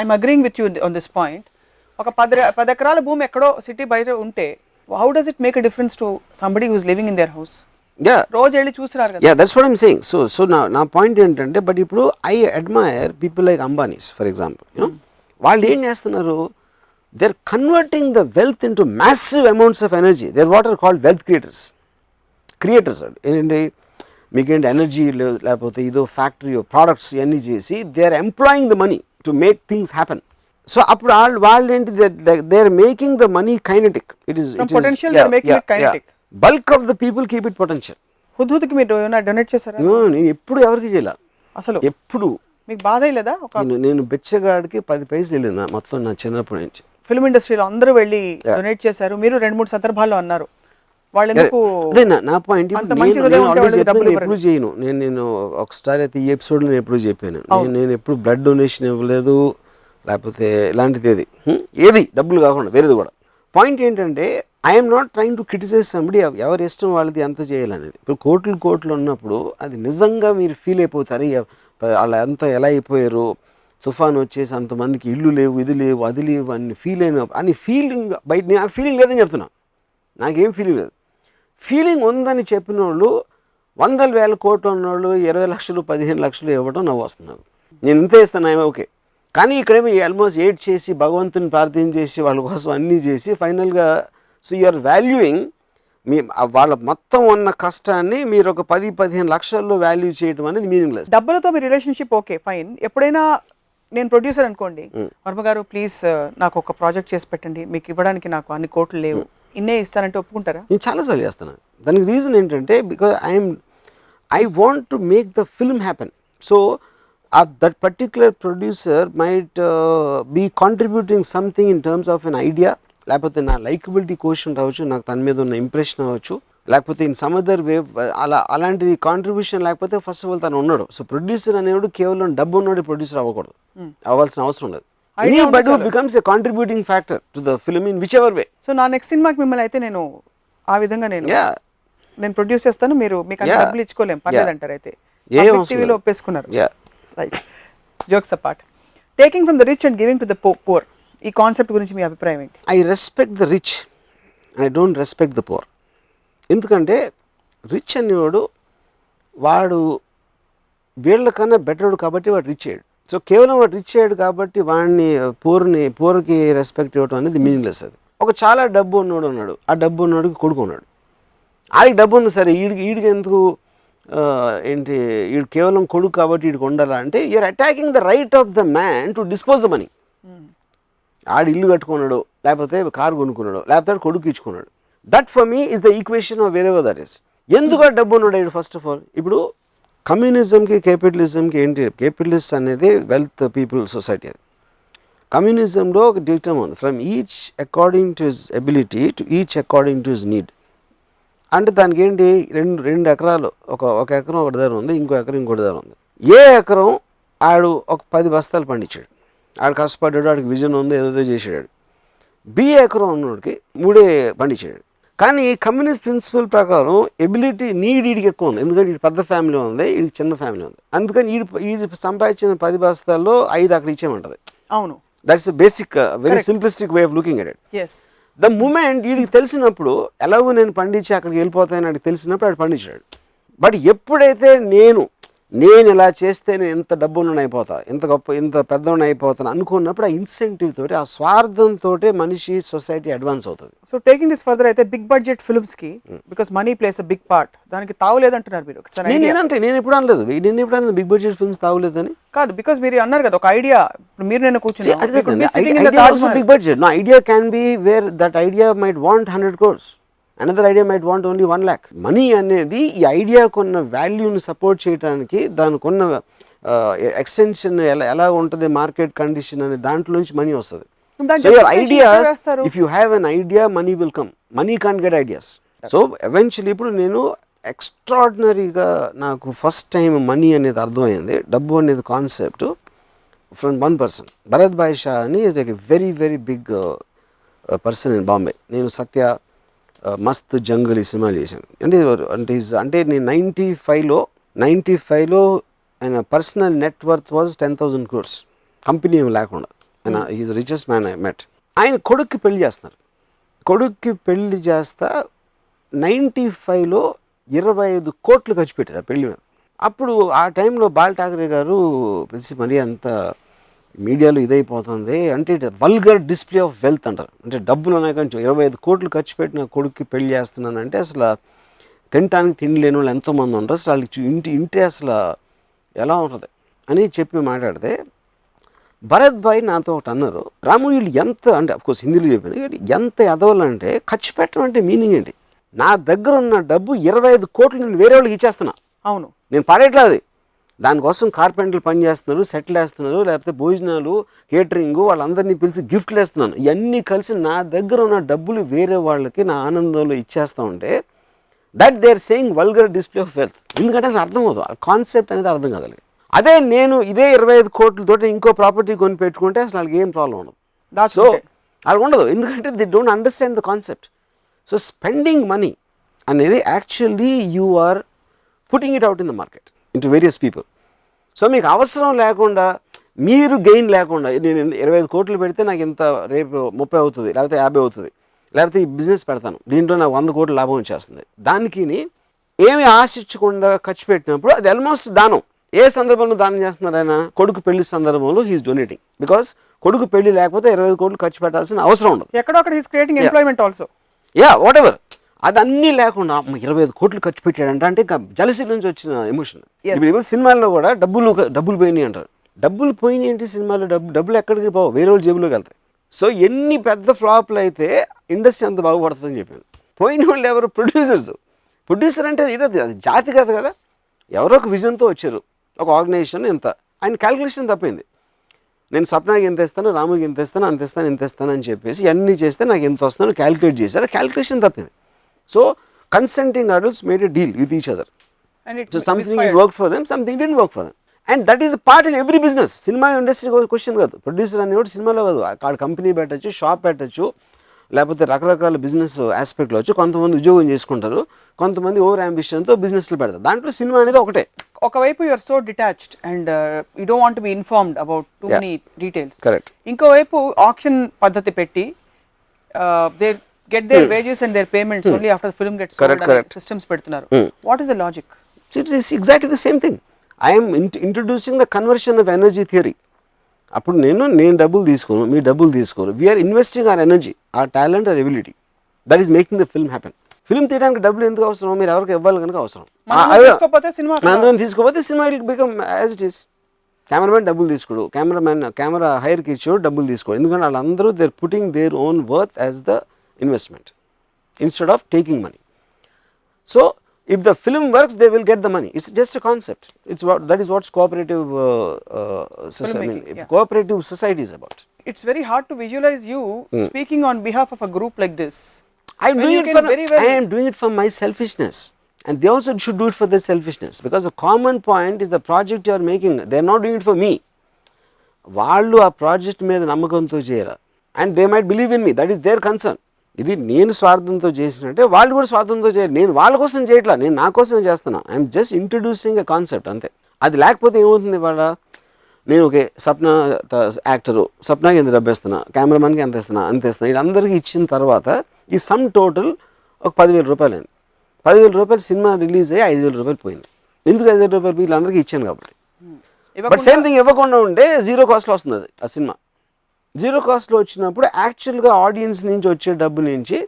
I'm agreeing with you on this point. ఒక 10 ఎకరాల భూమి ఎక్కడో సిటీ బయట ఉంటే how does it make a difference to somebody who is living in their house? రోజు వెళ్ళి చూస్తున్నారు కదా. That's what I'm saying. So నా పాయింట్ ఏంటంటే, బట్ ఇప్పుడు I admire people like Ambanis for example. వాళ్ళు ఏం చేస్తున్నారు? They are converting the wealth into massive amounts of energy. They are what are called wealth creators. ఏంటంటే మీకేంటి ఎనర్జీ లేకపోతే ఇదో ఫ్యాక్టరీ ప్రోడక్ట్స్ ఇవన్నీ చేసి they are employing the money to make things happen. So అప్పుడు వాళ్ళు ఏంటి, they are making the money kinetic. Bulk of the people keep it potential. హుద్హుద్కి మీరు డొనేట్ చేశారా? నేను ఎప్పుడు ఎవరికి చేయాల అసలు. ఎప్పుడు మీకు బాధ లేదా? నేను బెచ్చగాడికి 10 పైసలు వెళ్ళింది మొత్తం నా చిన్నప్పటి నుంచి. ఫిల్మ్ ఇండస్ట్రీలో అందరూ వెళ్ళి డొనేట్ చేశారు. మీరు 2-3 సందర్భాల్లో అన్నారు వాళ్ళు ఎందుకు. అదే నా పాయింట్. ఎప్పుడు చేయను నేను ఒకసారి అయితే ఈ ఎపిసోడ్ నేను ఎప్పుడు చెప్పాను, నేను ఎప్పుడు బ్లడ్ డొనేషన్ ఇవ్వలేదు, లేకపోతే ఇలాంటిది ఏది డబ్బులు కాకుండా వేరేది కూడా. పాయింట్ ఏంటంటే, I'm not trying to criticize somebody. ఎవరి ఇష్టం వాళ్ళది ఎంత చేయాలనేది. ఇప్పుడు కోట్లు ఉన్నప్పుడు అది నిజంగా మీరు ఫీల్ అయిపోతారు, వాళ్ళు ఎంత ఎలా అయిపోయారు, తుఫాన్ వచ్చేసి అంతమందికి ఇల్లు లేవు, ఇది లేవు, అది లేవు అని ఫీలింగ్ బయట. నాకు ఫీలింగ్ లేదని చెప్తున్నా, నాకేం ఫీలింగ్ లేదు. ఫీలింగ్ ఉందని చెప్పిన వాళ్ళు 100,000 కోట్లు ఉన్నవాళ్ళు 20 లక్షలు 15 లక్షలు ఇవ్వడం నవ్వు వస్తున్నారు. నేను ఇంత ఇస్తాను, ఓకే. కానీ ఇక్కడేమో ఆల్మోస్ట్ 8 చేసి భగవంతుని ప్రార్థన చేసి వాళ్ళ కోసం అన్నీ చేసి ఫైనల్గా సో యు ఆర్ వాల్యూయింగ్ మీ వాళ్ళ మొత్తం ఉన్న కష్టాన్ని మీరు ఒక 10-15 లక్షల్లో వాల్యూ చేయడం అనేది మీనింగ్లెస్. డబ్బులతో మీ రిలేషన్షిప్ ఓకే ఫైన్. ఎప్పుడైనా నేను ప్రొడ్యూసర్ అనుకోండి, వర్మ గారు ప్లీజ్ నాకు ఒక ప్రాజెక్ట్ చేసి పెట్టండి, మీకు ఇవ్వడానికి నాకు అన్ని కోట్లు లేవు, ఇన్నే ఇస్తానంటే ఒప్పుకుంటారా? నేను చాలాసార్లు చేస్తాను. దానికి రీజన్ ఏంటంటే, because I want to make the film happen. So that particular producer might be contributing something in terms of an idea, లేకపోతే నా లైకబిలిటీ క్వశ్చన్ రావచ్చు, నాకు తన మీద ఉన్న ఇంప్రెషన్ అవ్వచ్చు, లేకపోతే ఇన్ సమ్ అదర్ వే అలాంటిది కాంట్రిబ్యూషన్ లేకపోతే ఫస్ట్ ఆఫ్ ఆల్ తను ఉన్నాడు. సో ప్రొడ్యూసర్ అనేవాడు కేవలం డబ్బు ఉన్నాడు ప్రొడ్యూసర్ అవ్వకూడదు, అవ్వాల్సిన అవసరం లేదు. Anybody becomes a contributing factor to the film in whichever way. So నా నెక్స్ట్ సినిమాకి మిమ్మల్ని అయితే నేను ఆ విధంగా నేను ప్రొడ్యూస్ చేస్తాను, మీకు అన్ని డబ్బులు ఇచ్చుకోలేం పర్లేదు అంటారు. అయితే టీవీలో ఒప్పేసుకున్నారు. Right. Jokes apart, taking from the rich and giving to the poor, ఈ కాన్సెప్ట్ గురించి మీ అభిప్రాయం ఏంటి? I respect the rich and I don't respect the poor. ఎందుకంటే రిచ్ అనేవాడు వాడు వీళ్ళకన్నా బెటర్డు కాబట్టి వాడు రిచ్ అయ్యాడు. సో కేవలం వాడు రిచ్ అయ్యాడు కాబట్టి వాడిని పూర్కి రెస్పెక్ట్ ఇవ్వడం అనేది మీనింగ్లెస్. అది ఒక చాలా డబ్బు ఉన్నోడు ఉన్నాడు, ఆ డబ్బు ఉన్నోడికి కొడుకు ఉన్నాడు, ఆడికి డబ్బు ఉంది సరే, ఈడికి ఎందుకు ఏంటి వీడు కేవలం కొడుకు కాబట్టి వీడికి ఉండాలా అంటే you're attacking the right of the man to dispose the money. ఆడు ఇల్లు కట్టుకున్నాడు, లేకపోతే కారు కొనుక్కున్నాడు, లేకపోతే కొడుకు ఇచ్చుకున్నాడు. That for me is the equation of wherever that is. ఎందుకు డబ్బు ఉన్నాడు వీడు? ఫస్ట్ ఆఫ్ ఆల్ ఇప్పుడు కమ్యూనిజంకి క్యాపిటలిజంకి ఏంటి? క్యాపిటలిస్ట్ అనేది వెల్త్ పీపుల్ సొసైటీ. అది కమ్యూనిజంలో ఒక డిక్టమ్ ఉంది, from each according to his ability to each according to his need. అంటే దానికి ఏంటి, రెండు ఎకరాలు, ఒక ఎకరం ఒకటి దగ్గర ఉంది, ఇంకో ఎకరం ఇంకోటి దగ్గర ఉంది. ఏ ఎకరం ఆడు ఒక 10 బస్తాలు పండించాడు, ఆడు కష్టపడ్డాడు, ఆడికి విజన్ ఉంది, ఏదో చేసాడు. బి ఎకరం ఉన్నోడికి 3 పండించాడు. కానీ కమ్యూనిస్ట్ ప్రిన్సిపల్ ప్రకారం ఎబిలిటీ నీడ్ వీడికి ఎక్కువ ఉంది, ఎందుకంటే వీడి పెద్ద ఫ్యామిలీ ఉంది, వీడికి చిన్న ఫ్యామిలీ ఉంది. అందుకని వీడి సంపాదించిన 10 బస్తాల్లో 5 అక్కడ ఇచ్చేయమంటది. అవును, that's basic very simplistic way of looking at it. Yes. The moment వీడికి తెలిసినప్పుడు ఎలాగో నేను పండించి అక్కడికి వెళ్ళిపోతానని వాడికి తెలిసినప్పుడు ఆడు పండించాడు. బట్ ఎప్పుడైతే నేను ఇలా చేస్తే నేను ఇంత డబ్బులను అయిపోతా, ఇంత గొప్ప ఇంత పెద్దవాడిని అయిపోతాను అనుకున్నప్పుడు ఆ ఇన్సెంటివ్ తోటి, ఆ స్వార్థంతో మనిషి సొసైటీ అడ్వాన్స్ అవుతుంది. సో టేకింగ్ దిస్ ఫర్దర్ అయితే బిగ్ బడ్జెట్ ఫిల్మ్స్ కి because money plays a big part, దానికి తావులేదంటున్నారు మీరు. నేను ఎప్పుడు అనలేదు, నేను ఎప్పుడు అనలేదు బిగ్ బడ్జెట్ ఫిల్మ్స్ తావులేదని. కాదు, బికాస్ మీరు అన్నారు కదా ఒక ఐడియా, మీరు నేను కూర్చున్నా big budget. No idea can be where that idea might want 100 crores. Another idea might want only 1 lakh. Money అనేది ఈ ఐడియాకు ఉన్న వాల్యూని సపోర్ట్ చేయడానికి దానికి ఉన్న ఎక్స్టెన్షన్ ఎలా ఉంటుంది మార్కెట్ కండిషన్ అనే దాంట్లో నుంచి మనీ వస్తుంది. దాని So your justification ideas, ఎక్కడ వేస్తారు? if you have an idea, money will come. Money can't get ideas. So eventually ఇప్పుడు నేను ఎక్స్ట్రాడినరీగా నాకు ఫస్ట్ టైం మనీ అనేది అర్థమైంది, డబ్బు అనేది concept from one person. Bharat bhai Shah అని is like a very very big person in Bombay. నేను సత్య, మస్త్, జంగల్ ఈ సినిమాలు చేశాను. అంటే నేను 95లో ఆయన personal net worth was 10,000 crores, company ఏమి లేకుండా. ఆయన is richest man I met. ఆయన కొడుక్కి పెళ్లి చేస్తున్నారు. కొడుక్కి పెళ్లి చేస్తా 95లో 25 కోట్లు ఖర్చు పెట్టారు ఆ పెళ్లి మీద. అప్పుడు ఆ టైంలో బాల్ ఠాకరే గారు పిలిచి మరీ అంత మీడియాలో ఇదైపోతుంది అంటే వల్గర్ డిస్ప్లే ఆఫ్ వెల్త్ అంటారు. అంటే డబ్బులు ఉన్నాయి కానీ 25 కోట్లు ఖర్చు పెట్టిన కొడుక్కి పెళ్లి చేస్తున్నానంటే అసలు తినటానికి తిండి లేని వాళ్ళు ఎంతోమంది ఉంటారు, అసలు వాళ్ళకి ఇంటి అసలు ఎలా ఉంటుంది అని చెప్పి మాట్లాడితే భరత్ భాయ్ నాతో ఒకటి అన్నారు, రాము వీళ్ళు ఎంత అంటే అఫ్కోర్స్ హిందీలో చెప్పాను, ఎంత ఎదవాలంటే ఖర్చు పెట్టడం అంటే మీనింగ్ ఏంటి? నా దగ్గర ఉన్న డబ్బు 25 కోట్లు నేను వేరే వాళ్ళకి ఇచ్చేస్తున్నా. అవును, నేను పడేట్లేదు అది. దానికోసం కార్పెంటర్లు పని చేస్తున్నారు, సెటిల్ వేస్తున్నారు, లేకపోతే భోజనాలు, కేటరింగ్, వాళ్ళందరినీ పిలిచి గిఫ్ట్లు వేస్తున్నాను. ఇవన్నీ కలిసి నా దగ్గర ఉన్న డబ్బులు వేరే వాళ్ళకి నా ఆనందంలో ఇచ్చేస్తూ ఉంటే that they are saying vulgar display of wealth. ఎందుకంటే అసలు అర్థం అవుతుంది, ఆ కాన్సెప్ట్ అనేది అర్థం కాదు. అదే నేను ఇదే 25 కోట్లతో ఇంకో ప్రాపర్టీ కొని పెట్టుకుంటే అసలు వాళ్ళకి ఏం ప్రాబ్లం ఉండదు. సో వాళ్ళకి ఉండదు, ఎందుకంటే they don't understand the concept. So spending money అనేది actually you are putting it out in the market into various people. So మీకు అవసరం లేకుండా, మీరు గెయిన్ లేకుండా, నేను 25 కోట్లు పెడితే నాకు ఇంత రేపు 30 అవుతుంది, లేకపోతే 50 అవుతుంది, లేకపోతే ఈ బిజినెస్ పెడతాను దీంట్లో నాకు 100 కోట్ల లాభం వచ్చేస్తుంది, దానికి ఏమి ఆశించకుండా ఖర్చు పెట్టినప్పుడు అది ఆల్మోస్ట్ దానం. ఏ సందర్భంలో దానం చేస్తున్నారు ఆయన? కొడుకు పెళ్లి సందర్భంలో హీఈస్ డొనేటింగ్. బికాస్ కొడుకు పెళ్లి లేకపోతే 25 కోట్లు ఖర్చు పెట్టాల్సిన అవసరం ఉండదు. ఎక్కడో అక్కడ he's creating employment also. What ever, అదన్నీ లేకుండా 25 కోట్లు ఖర్చు పెట్టాడంట అంటే ఇంకా జలసీ నుంచి వచ్చిన ఎమోషన్. ఇప్పుడు సినిమాల్లో కూడా డబ్బులు పోయినాయి అంటారు. డబ్బులు పోయినాయి ఏంటి సినిమాలో? డబ్బులు ఎక్కడికి పోవు, వేరే వాళ్ళ జేబులోకి వెళ్తాయి. సో ఎన్ని పెద్ద ఫ్లాప్లు అయితే ఇండస్ట్రీ అంత బాగుపడుతుందని చెప్పాను. పోయిన వాళ్ళు ఎవరు? ప్రొడ్యూసర్ అంటే అది జాతి కాదు కదా, ఎవరో ఒక విజన్తో వచ్చారు, ఒక ఆర్గనైజేషన్ ఎంత, ఆయన క్యాలిక్యులేషన్ తప్పింది. నేను సప్నాకి ఎంత ఇస్తాను, రాముకి ఎంత ఇస్తాను, ఇంత ఇస్తాను అని చెప్పేసి అన్నీ చేస్తే నాకు ఎంత వస్తుందో క్యాలిక్యులేట్ చేశారు, క్యాలిక్యులేషన్ తప్పింది. So consenting adults made a deal with each other. So something it work for them, something didn't work for them. And that is part in every business. Cinema industry question కాదు, producer అనేవాడు సినిమాలో కాదు, అక్కడ company పెట్టచ్చు, shop పెట్టచ్చు, లేకపోతే రకరకాల business ఆస్పెక్ట్లో వచ్చి కొంతమంది ఉద్యోగం చేసుకుంటారు, కొంతమంది ఓవర్ అంబిషన్తో బిజినెస్లు పెడతారు. దాంట్లో సినిమా అనేది ఒకటే. ఒకవైపు you're so detached and you don't want be informed about too many details. Correct. ఇంకోవైపు ఆక్షన్ పద్ధతి పెట్టి they get their wages and their payments only after film gets sold అనే సిస్టమ్స్ పెడుతున్నారు. What is the logic? It is exactly the same thing. I'm introducing the conversion of energy theory. అప్పుడు నేను డబ్బులు తీసుకోను, మీ డబ్బులు తీసుకోరు, we're investing our energy, our talent, our ability. That is making the film happen. Film తీయడానికి డబ్బులు ఎందుకు అవసరం? మీరు ఎవరికి ఇవ్వాలి కనుక అవసరం. అందరం తీసుకోకపోతే సినిమా will become as it is. Cameraman డబ్బులు తీసుకోడు, కెమెరా హైర్కి ఇచ్చేవాడు డబ్బులు తీసుకోడు, ఎందుకంటే వాళ్ళందరూ they are putting their own worth as the investment instead of taking money. So if the film works, they will get the money. It's just a concept. That is what cooperative cooperative society is about. It's very hard to visualize you speaking on behalf of a group like this. I am doing it for my selfishness, and they also should do it for their selfishness, because the common point is the project you are making. They are not doing it for me. వాళ్ళు ఆ project మీద నమ్మకంతో చేయరా, and they might believe in me. That is their concern. ఇది నేను స్వార్థంతో చేసినట్టే వాళ్ళు కూడా స్వార్థంతో చేయరు. నేను వాళ్ళ కోసం చేయట్లా, నేను నా కోసమే చేస్తున్నా. I'm just introducing a concept అంతే. అది లేకపోతే ఏమవుతుంది? వాళ్ళ నేను ఓకే సప్న యాక్టరు, సప్నాకి ఎంత డబ్బు ఇస్తున్నా, కెమెరామెన్కి ఎంత ఇస్తున్నా, వీళ్ళందరికీ ఇచ్చిన తర్వాత ఈ సమ్ టోటల్ ఒక 10,000 రూపాయలు అయింది. 10,000 రూపాయలు సినిమా రిలీజ్ అయ్యి 5,000 రూపాయలు పోయింది. ఎందుకు 5,000 రూపాయలు వీళ్ళందరికీ ఇచ్చాను కాబట్టి. బట్ సేమ్ థింగ్ ఇవ్వకుండా ఉంటే జీరో కాస్ట్లో వస్తుంది అది ఆ సినిమా. జీరో కాస్ట్లో వచ్చినప్పుడు యాక్చువల్గా ఆడియన్స్ నుంచి వచ్చే డబ్బు నుంచి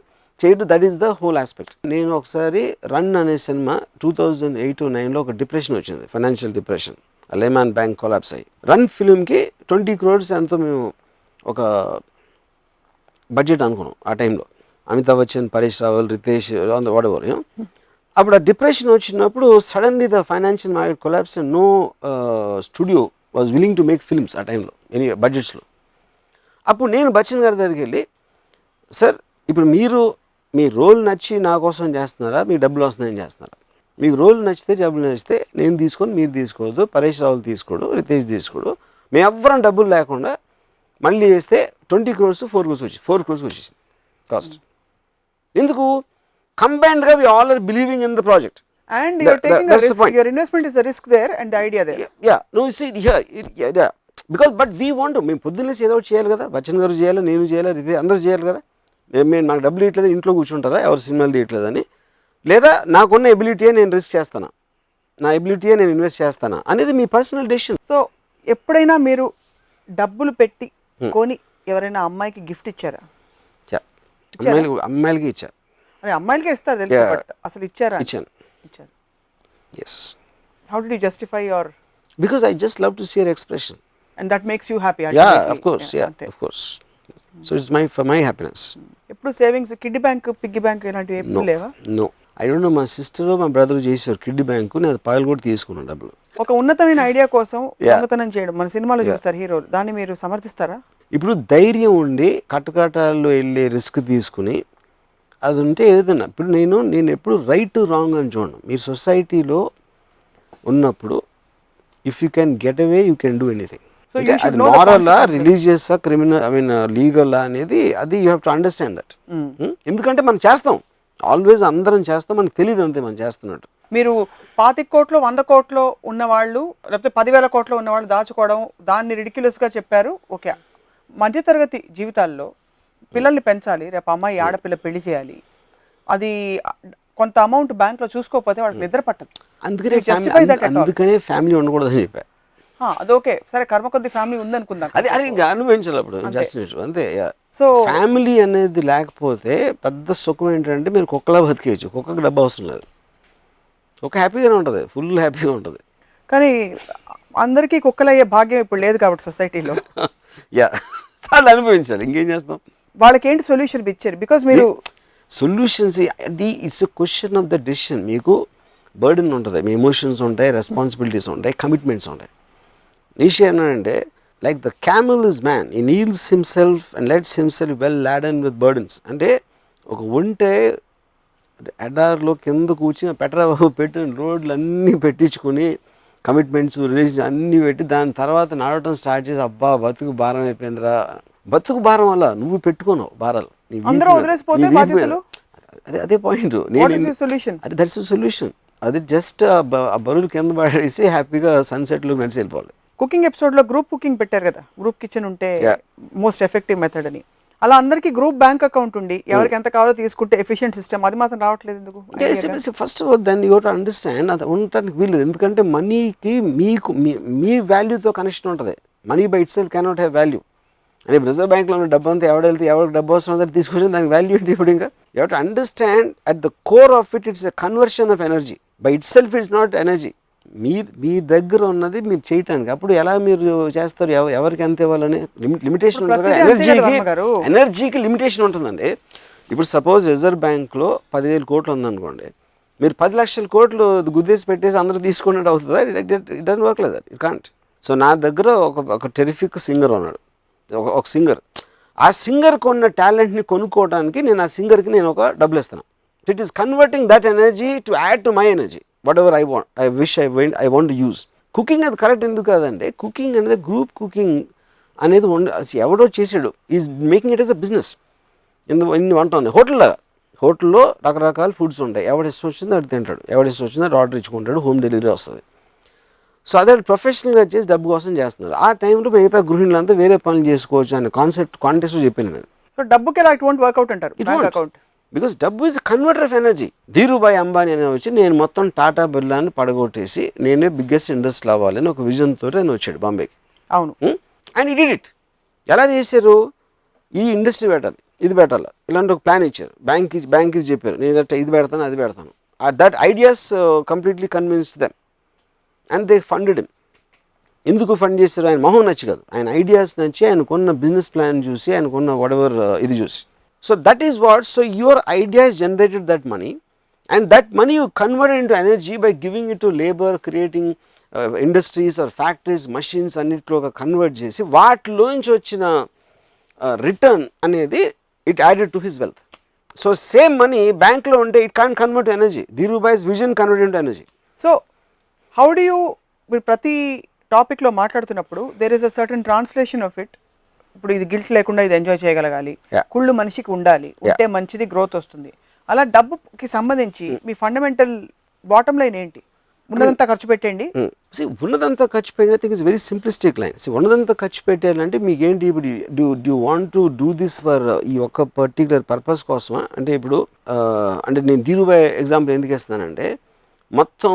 చేయడం, that is the whole aspect. నేను ఒకసారి రన్ అనే సినిమా 2008-09లో ఒక డిప్రెషన్ వచ్చింది, financial depression, Lehman bank collapse అయ్యి. రన్ ఫిల్మ్కి 20 crores ఎంతో మేము ఒక బడ్జెట్ అనుకున్నాం ఆ టైంలో. అమితాబ్ బచ్చన్, పరేష్ రావల్, రితేష్, వాడెవర్. అప్పుడు ఆ డిప్రెషన్ వచ్చినప్పుడు suddenly the financial market collapse and no studio was willing to make films ఆ టైంలో ఎనీ బడ్జెట్స్లో. అప్పుడు నేను బచ్చన్ గారి దగ్గరికి వెళ్ళి, సార్ ఇప్పుడు మీరు మీ రోల్ నచ్చి నా కోసం చేస్తున్నారా, మీకు డబ్బులు వస్తున్నాయని చేస్తున్నారా? మీకు రోల్ నచ్చితే డబ్బులు నచ్చితే నేను తీసుకొని మీరు తీసుకోవద్దు, పరేష్ రావుల్ తీసుకోడు, రితేష్ తీసుకోడు, మేము ఎవ్వరం డబ్బులు లేకుండా మళ్ళీ చేస్తే 20 crores 4 crores వచ్చేసింది కాస్ట్. ఎందుకు? కంబైన్డ్గా we all are believing in the project. And you're taking a risk. Your investment is a risk there and the idea there. Yeah, no, you see here, yeah, because but we want to, మేము పొద్దున్నేసి ఏదో ఒకటి చేయాలి కదా, బచ్చన్ గారు చేయాలి, నేను చేయాలి, ఇది అందరూ చేయాలి కదా. మేము నాకు డబ్బులు ఇట్లేదు, ఇంట్లో కూర్చుంటారా ఎవరు సినిమాలు తీయట్లేదని, లేదా నాకున్న ఎబిలిటీయే నేను రిస్క్ చేస్తానా, నా ఎబిలిటీయే నేను ఇన్వెస్ట్ చేస్తానా అనేది మీ పర్సనల్ డెసిషన్. సో ఎప్పుడైనా మీరు డబ్బులు పెట్టి కొని ఎవరైనా అమ్మాయికి గిఫ్ట్ ఇచ్చారా? అమ్మాయిలకి ఇచ్చా. అరే అమ్మాయిలకే ఇస్తారు తెలుసు, బట్ అసలు ఇచ్చారా? ఇచ్చాను. ఇచ్చారు. Yes. How did you justify your? Because I just love to see her expression. And that makes you happy. Yeah, of course. Yeah, of course. So it's for my happiness. ఎప్పుడు savings, kiddie bank, piggy bank ఇలాంటివి ఎప్పుడు లేవా? No. I don't know, మా sister మా brother చేశారు kiddie bank, నేను పాయలు కూడా తీసుకున్నాను డబ్బులు. ఒక ఉన్నతమైన ఐడియా కోసం దొంగతనం చేయడం మన సినిమాలో చూస్తారు హీరోలు, దాన్ని మీరు సమర్థిస్తారా? ఇప్పుడు ధైర్యం ఉండి కట్టకటాల్లో వెళ్ళి రిస్క్ తీసుకుని అది ఉంటే ఏదైనా, ఇప్పుడు నేను ఎప్పుడు రైట్ రాంగ్ అని చూడను. మీరు సొసైటీలో ఉన్నప్పుడు if you can get away you can do anything. అది మారలా, రిలీజియస్సా, క్రిమినల్, లీగల్ అనేది అది you have to understand that. ఎందుకంటే మనం చేస్తాం, ఆల్వేస్ అందరం చేస్తాం, మనకు తెలియదు అంతే మనం చేస్తున్నట్టు. మీరు 25 కోట్లు 100 కోట్లు ఉన్నవాళ్ళు లేకపోతే 10,000 కోట్లు ఉన్నవాళ్ళు దాచుకోవడం, దాన్ని రిడిక్యులస్గా చెప్పారు. ఓకే, మధ్యతరగతి జీవితాల్లో పిల్లల్ని పెంచాలి, రేపు అమ్మాయి ఆడపిల్ల పెళ్లి చేయాలి, అది కొంత అమౌంట్ బ్యాంక్లో చూసుకోకపోతే వాళ్ళకి నిద్ర పట్టదు. అందుకనే ఫ్యామిలీ ఉండకూడదని చెప్పా. అది ఓకే, సరే కర్మ కొద్ది ఫ్యామిలీ ఉందనుకుందాం, అది ఇంకా అనుభవించాలి అప్పుడు అంతే. సో ఫ్యామిలీ అనేది లేకపోతే పెద్ద సుఖం ఏంటంటే మీరు కుక్కలా బతికేయచ్చు, కుక్కకి డబ్బు అవసరం లేదు, కుక్క హ్యాపీగానే ఉంటుంది, ఫుల్ హ్యాపీగా ఉంటుంది. కానీ అందరికీ కుక్కలయ్యే భాగ్యం ఇప్పుడు లేదు కాబట్టి సొసైటీలో. యా, చాలా అనుభవించాలి, ఇంకేం చేస్తాం. వాళ్ళకి ఏంటి సొల్యూషన్ ఇచ్చారు? బికాస్ మీరు సొల్యూషన్స్, అది it's a question of the decision. మీకు బర్డెన్ ఉంటుంది, మీ ఎమోషన్స్ ఉంటాయి, రెస్పాన్సిబిలిటీస్ ఉంటాయి, కమిట్మెంట్స్ ఉంటాయి. నిషే అంటే like the camel is man, he kneels himself and lets himself well laden with burdens. అంటే ఒక ఒంటే ఎడార్లో కింద కూర్చుని పెట్రోల్ పెట్టిన రోడ్లు అన్నీ పెట్టించుకొని కమిట్మెంట్స్, రిలేషన్ అన్నీ పెట్టి దాని తర్వాత నడవటం స్టార్ట్ చేసి అబ్బా బతుకు భారం అయిపోయిందిరా. బతుకు భారం వల్ల నువ్వు పెట్టుకోను భారాలు, అదే పాయింట్. అది దట్స్ సొల్యూషన్. అది జస్ట్ ఆ బరువులు కింద పడేసి హ్యాపీగా సన్సెట్లో నడిచి వెళ్ళిపోవాలి. కుకింగ్ ఎపిసోడ్లో గ్రూప్ కుకింగ్ పెట్టారు కదా, గ్రూప్ కిచెన్ ఉంటే మోస్ట్ ఎఫెక్టివ్ మెథడ్ అని. అలా అందరికీ గ్రూప్ బ్యాంక్ అకౌంట్ ఉండి ఎవరికి ఎంత కావాలో తీసుకుంటే ఎఫిషియెంట్ సిస్టమ్, అది మాత్రం రావట్లేదు ఎందుకు? ఫస్ట్ ఆఫ్ ఆల్ దాన్ని యూ టు అండర్స్టాండ్, అది ఉండటానికి వీల్లేదు. ఎందుకంటే మనీకి మీకు మీ వాల్యూతో కనెక్షన్ ఉంటుంది. Money by it self cannot have value. అంటే రిజర్వ్ బ్యాంక్లో ఉన్న డబ్బు అంతా ఎవడెళ్తే ఎవరికి డబ్బు అవసరం అంతా తీసుకొచ్చి దానికి వాల్యూ ఏంటి? ఇప్పుడు ఇంకా you have to understand at the core of it, it's a conversion of energy. By itself it's not energy. మీ దగ్గర ఉన్నది మీరు చేయటానికి. అప్పుడు ఎలా మీరు చేస్తారు? ఎవరికి ఎంత ఇవ్వాలని లిమిటేషన్ ఉంటుంది కదా. ఎనర్జీకి లిమిటేషన్ ఉంటుందండి. ఇప్పుడు సపోజ్ రిజర్వ్ బ్యాంక్లో 10,000 కోట్లు ఉందనుకోండి, మీరు 10 లక్షల కోట్లు గుద్దేసి పెట్టేసి అందరూ తీసుకున్నట్టు అవుతుందా? It doesn't work like that, it can't. So నా దగ్గర ఒక టెరిఫిక్ సింగర్ ఉన్నాడు, ఒక సింగర్. ఆ సింగర్కి ఉన్న టాలెంట్ని కొనుక్కోవడానికి నేను ఆ సింగర్కి నేను ఒక డబ్బులు ఇస్తాను. It is converting that energy to add to my energy, what ever I want, I want to use. Cooking అది కరెక్ట్ ఎందుకు కాదంటే, కుకింగ్ అనేది గ్రూప్ కుకింగ్ అనేది ఎవడో చేసాడు, is making it yes a business. ఇన్ని వంట ఉన్నాయి హోటల్లో రకరకాల ఫుడ్స్ ఉంటాయి. ఎవడ ఇష్టం వచ్చిందో అది తింటాడు, ఎవడ ఇష్టం వచ్చిందో అది ఆర్డర్ ఇచ్చుకుంటాడు, హోమ్ డెలివరీ వస్తుంది. సో అదే ప్రొఫెషనల్గా చేసి డబ్బు కోసం చేస్తున్నారు. ఆ టైంలో మిగతా గృహిణులంతా వేరే పనులు చేసుకోవచ్చు అనే కాంటెక్స్ట్ చెప్పాను నేను. సో డబ్బుకి ఎలా ఇట్ వోంట్ వర్కౌట్ అంటారు అకౌంట్, బికాస్ డబ్బు is converter of energy. Dhirubhai Ambani అనే వచ్చి నేను మొత్తం టాటా బిర్లాని పడగొట్టేసి నేనే బిగ్గెస్ట్ ఇండస్ట్రీ అవ్వాలని ఒక విజన్ తోటి ఆయన వచ్చాడు బాంబేకి. అవును, అండ్ ఈ డిడ్ ఇట్. ఎలా చేశారు? ఈ ఇండస్ట్రీ పెట్టాలి, ఇది పెట్టాలి, ఇలాంటి ఒక ప్లాన్ ఇచ్చారు. బ్యాంక్ ఇది చెప్పారు, నేను ఇది పెడతాను అది పెడతాను. That ideas completely convinced them and they funded him. ఎందుకు ఫండ్ చేశారు? ఆయన మొహం నచ్చి కాదు, ఆయన ఐడియాస్ నచ్చి, ఆయనకున్న బిజినెస్ ప్లాన్ చూసి, ఆయనకున్న వాటెవర్ ఇది చూసి. So that is what, so your idea has generated that money, and that money you convert into energy by giving it to labor, creating industries or factories, machines అన్నిట్లో convert చేసి వాటిలోంచి వచ్చిన return అనేది it added to his wealth. So same money బ్యాంక్లో ఉంటే it can't convert to energy. Dhirubhai's vision convert into energy. So how do you, మీరు ప్రతి టాపిక్లో మాట్లాడుతున్నప్పుడు there is a certain translation of it. ఇప్పుడు ఇది గిల్ట్ లేకుండా ఇది ఎంజాయ్ చేయగలగాలి, కుళ్ళు మనిషికి ఉండాలి, ఉంటే మంచిది, గ్రోత్ వస్తుంది. అలా డబ్బుకి సంబంధించి మీ ఫండమెంటల్ బాటమ్ లైన్ ఏంటి? ఉన్నదంతా ఖర్చు పెట్టండి. ఉన్నదంతా ఖర్చు పెట్టిన thing is very simplistic line. ఉన్నదంతా ఖర్చు పెట్టాలంటే మీకు ఏంటి, ఇప్పుడు do want to do this for ఈ ఒక్క పర్టికులర్ పర్పస్ కోసమా? అంటే ఇప్పుడు అంటే నేను ధీరుభాయ్ ఎగ్జాంపుల్ ఎందుకు ఇస్తానంటే, మొత్తం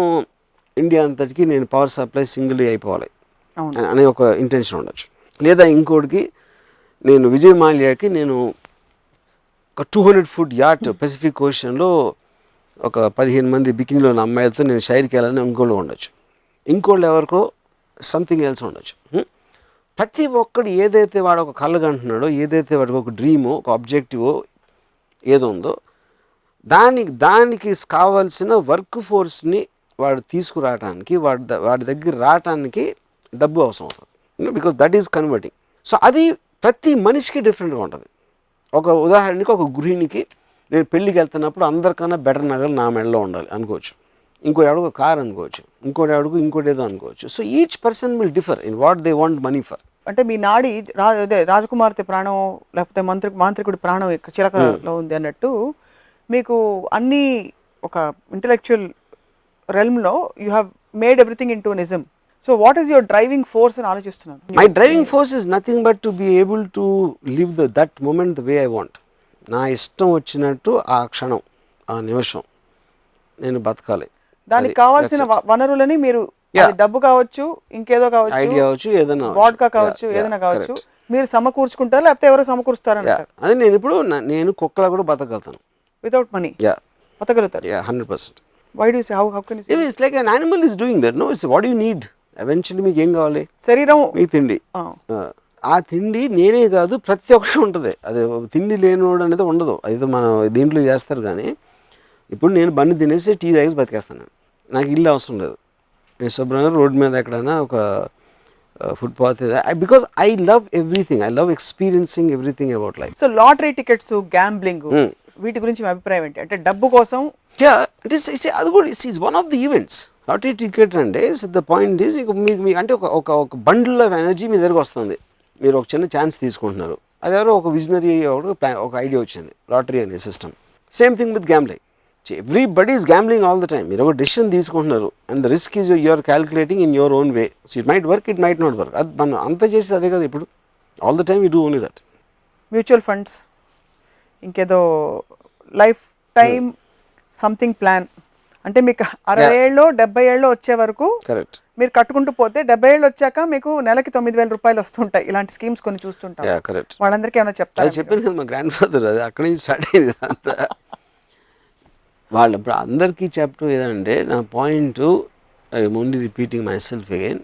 ఇండియా అంతటికి నేను పవర్ సప్లై సింగిల్ అయిపోవాలి అనే ఒక ఇంటెన్షన్ ఉండొచ్చు. లేదా ఇంకోటికి నేను విజయ్ మాల్యాకి నేను ఒక 200 foot యాట్ పెసిఫిక్ ఓషన్లో ఒక 15 మంది బికినీలో ఉన్న అమ్మాయిలతో నేను షైర్కి వెళ్ళాలని ఇంకోళ్ళు ఉండొచ్చు. ఇంకోళ్ళు ఎవరికో సంథింగ్ ఎల్స్ ఉండొచ్చు. ప్రతి ఒక్కడు ఏదైతే వాడు ఒక కళ్ళగా అంటున్నాడో, ఏదైతే వాడికి ఒక డ్రీమో, ఒక ఆబ్జెక్టివో ఏదో ఉందో దానికి కావాల్సిన వర్క్ ఫోర్స్ని వాడు తీసుకురావడానికి, వాడి దగ్గర రావటానికి డబ్బు అవసరం అవుతుంది. Because that is converting. So అది ప్రతి మనిషికి డిఫరెంట్గా ఉంటుంది. ఒక ఉదాహరణకి ఒక గృహిణికి నేను పెళ్ళికి వెళ్తున్నప్పుడు అందరికన్నా బెటర్ నగలు నా మెడలో ఉండాలి అనుకోవచ్చు. ఇంకో ఎవడికి కార్ అనుకోవచ్చు, ఇంకోటి ఎవడికి ఇంకోటి ఏదో అనుకోవచ్చు. So each person will differ in what they want money for. అంటే మీ నాడి అదే రాజకుమార్తె ప్రాణం లేకపోతే మాంత్రికుడి ప్రాణం చిలకలో ఉంది అన్నట్టు, మీకు అన్ని ఒక ఇంటలెక్చువల్ రెల్మ్లో you have made everything into నిజం. So what is your driving force అని ఆలోచిస్తున్నాను. My driving force is nothing but to be able to live that moment the way I want. నా ఇష్టం వచ్చినట్టు ఆ క్షణం, ఆ నిమిషం నేను బతకాలి. దానికి కావాల్సిన వనరులని మీరు, డబ్బు కావచ్చు, ఇంకేదో కావచ్చు, ఐడియా కావచ్చు, ఏదైనా వాడ్కా కావచ్చు, ఏదైనా కావచ్చు, మీరు సమకూర్చుకుంటారు లేకపోతే ఎవరో సమకూరుస్తారంటారు. అదే నేను ఇప్పుడు నేను కుక్కలా కూడా బతకగలుగుతాను without money. బతకగలుగుతారు 100%. Why do you say, how can you say? It's like an animal is doing that. No, it's what do you need. Eventually మీకు ఏం కావాలి? శరీరం, మీకు తిండి. ఆ తిండి నేనే కాదు ప్రతి ఒక్కటి ఉంటుంది. అది తిండి లేనివాడు అనేది ఉండదు. అది మనం దీంట్లో చేస్తారు. కానీ ఇప్పుడు నేను బండి తినేసి టీ తాగేసి బతికేస్తాను. నాకు ఇల్లు అవసరం లేదు. నేను శుభ్రంగా రోడ్డు మీద ఎక్కడైనా ఒక footpath, because I love everything. I love experiencing everything about life. So lottery tickets, gambling, వీటి గురించి మీ అభిప్రాయం ఏంటి? అంటే డబ్బు కోసం. అది కూడా is one of the events. Lottery ticket అంటే ద పాయింట్ ఈజ్ మీకు అంటే ఒక బండిల్ ఆఫ్ ఎనర్జీ మీ దగ్గరకు వస్తుంది. మీరు ఒక చిన్న ఛాన్స్ తీసుకుంటున్నారు. అది ఎవరో ఒక విజనరీ ఒక ఐడియా వచ్చింది, లాటరీ అనే system. Same thing with gambling. Everybody is gambling all the time. మీరు ఒక డెసిషన్ తీసుకుంటున్నారు and the risk is you're calculating in your own way. So it might work, it might not work. అది మనం అంత చేసి అదే కదా ఇప్పుడు. All the time you do only that. Mutual funds, ఇంకేదో లైఫ్ టైం సంథింగ్ ప్లాన్, అంటే మీకు 60 ఏళ్ళు 70 ఏళ్ళు వచ్చే వరకు కరెక్ట్ మీరు కట్టుకుంటూ పోతే 70 ఏళ్ళు వచ్చాక మీకు నెలకి 9,000 రూపాయలు వస్తుంటాయి. ఇలాంటి స్కీమ్స్ కొన్ని చూస్తుంటాం. కరెక్ట్. వాళ్ళందరికీ ఏమైనా చెప్తారు? చెప్పాను కదా మా గ్రాండ్ ఫాదర్, అది అక్కడి నుంచి స్టార్ట్ అయింది అంతా. వాళ్ళు ఇప్పుడు అందరికీ చెప్పడం ఏదంటే, నా point I only repeating my self again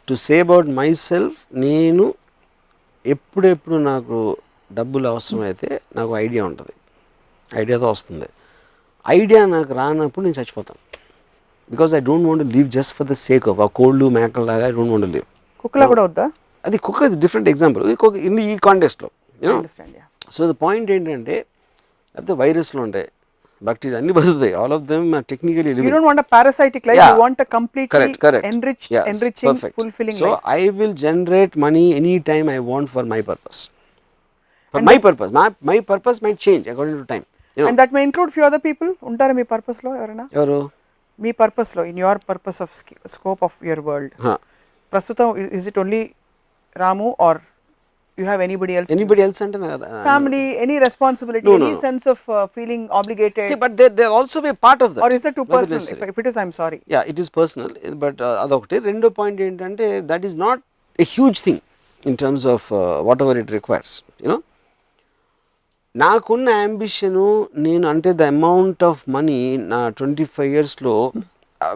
to say about my self. నేను ఎప్పుడెప్పుడు నాకు డబ్బులు అవసరమైతే నాకు ఐడియా ఉంటుంది, ఐడియాతో వస్తుంది. ఐడియా నాకు రానప్పుడు నేను చచ్చిపోతాను. Because I don't want live just for the sake of ఆ కోళ్ళు మేకల్లాగా. I don't want live. కుక్కలా కూడా వద్దా? అది కుక్క ఇస్ డిఫరెంట్ ఎగ్జాంపుల్ ఈ కాంటెక్స్ట్లో. సో ద పాయింట్ ఏంటంటే, లేకపోతే వైరస్లు ఉంటాయి, బ్యాక్టీరియా అన్ని బతుకుతాయి. All of them are technically living. You don't want a parasitic life. You want a completely enriched, enriching, fulfilling life. So I will generate money anytime I want for my purpose. For my purpose. My purpose might change according to time. And that may include few other people. ఉంటారా మీ purpose లో ఎవరైనా? ఎవరు? మీ purpose లో, in your purpose of scope of your world ప్రస్తుతం is it only Ramu or you have anybody else? Anybody else అంటే family, any responsibility, any sense of feeling obligated? See, but they also be part of that. Or is it too personal? If it is, I'm sorry. Yeah, it is personal, but adokte rendo point ఏంటంటే, that is not a huge thing in terms of whatever it requires, you know. నాకున్న ambition నేను అంటే the amount of money నా 25 yearsలో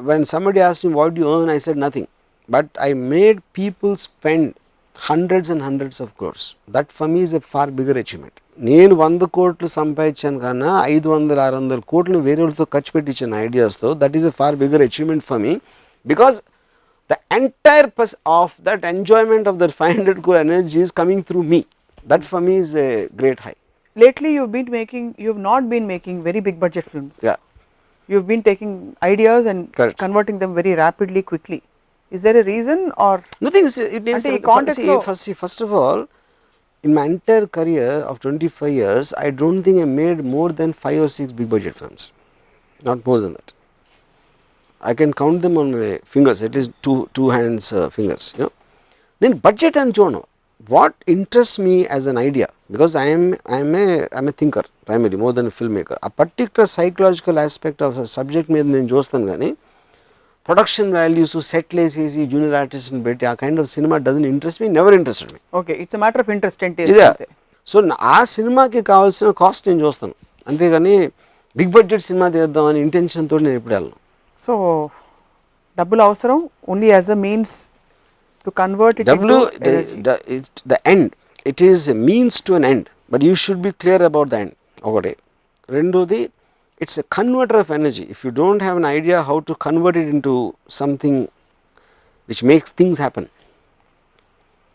when somebody asked me what do you earn, I said nothing, but I made people spend hundreds and hundreds of crores. That for me is a far bigger achievement. నేను 100 కోట్లు సంపాదించాను కన్నా 500-600 కోట్లు వేరే వాళ్ళతో ఖర్చు పెట్టించాను ఐడియాస్తో. That is a far bigger achievement for me because the entire of that enjoyment of that 500 crore energy is coming through me. That for me is a great high. Lately you've not been making very big budget films. Yeah. You've been taking ideas and Correct. converting them very rapidly, quickly. Is there a reason or Nothing. It needs అంటే ఈ context లో first of all, in my entire career of 25 years, I don't think I made more than 5 or 6 big budget films. Not more than that. I can count them on my fingers, at least two hands fingers. You know, then budget and journal. What interests me as an idea, because I'm a thinker primarily more than a filmmaker. A particular psychological aspect of a subject మీద నేను చూస్తాను కానీ production values సెట్లు వేసేసి junior ఆర్టిస్ట్ని పెట్టి ఆ kind of సినిమా doesn't interest me, never interested me. Okay, it's matter of interest అంతే. సో ఆ సినిమాకి కావాల్సిన కాస్ట్ నేను చూస్తాను, అంతేగాని బిగ్ బడ్జెట్ సినిమా తీద్దామని ఇంటెన్షన్తో నేను ఎప్పుడు వెళ్ళను. సో డబ్బులు అవసరం only as a means to convert it డబ్బులు the end, it is a means to an end, but you should be clear about the end. ఒకటి. రెండోది, it's a converter of energy. If you don't have an idea how to convert it into something which makes things happen,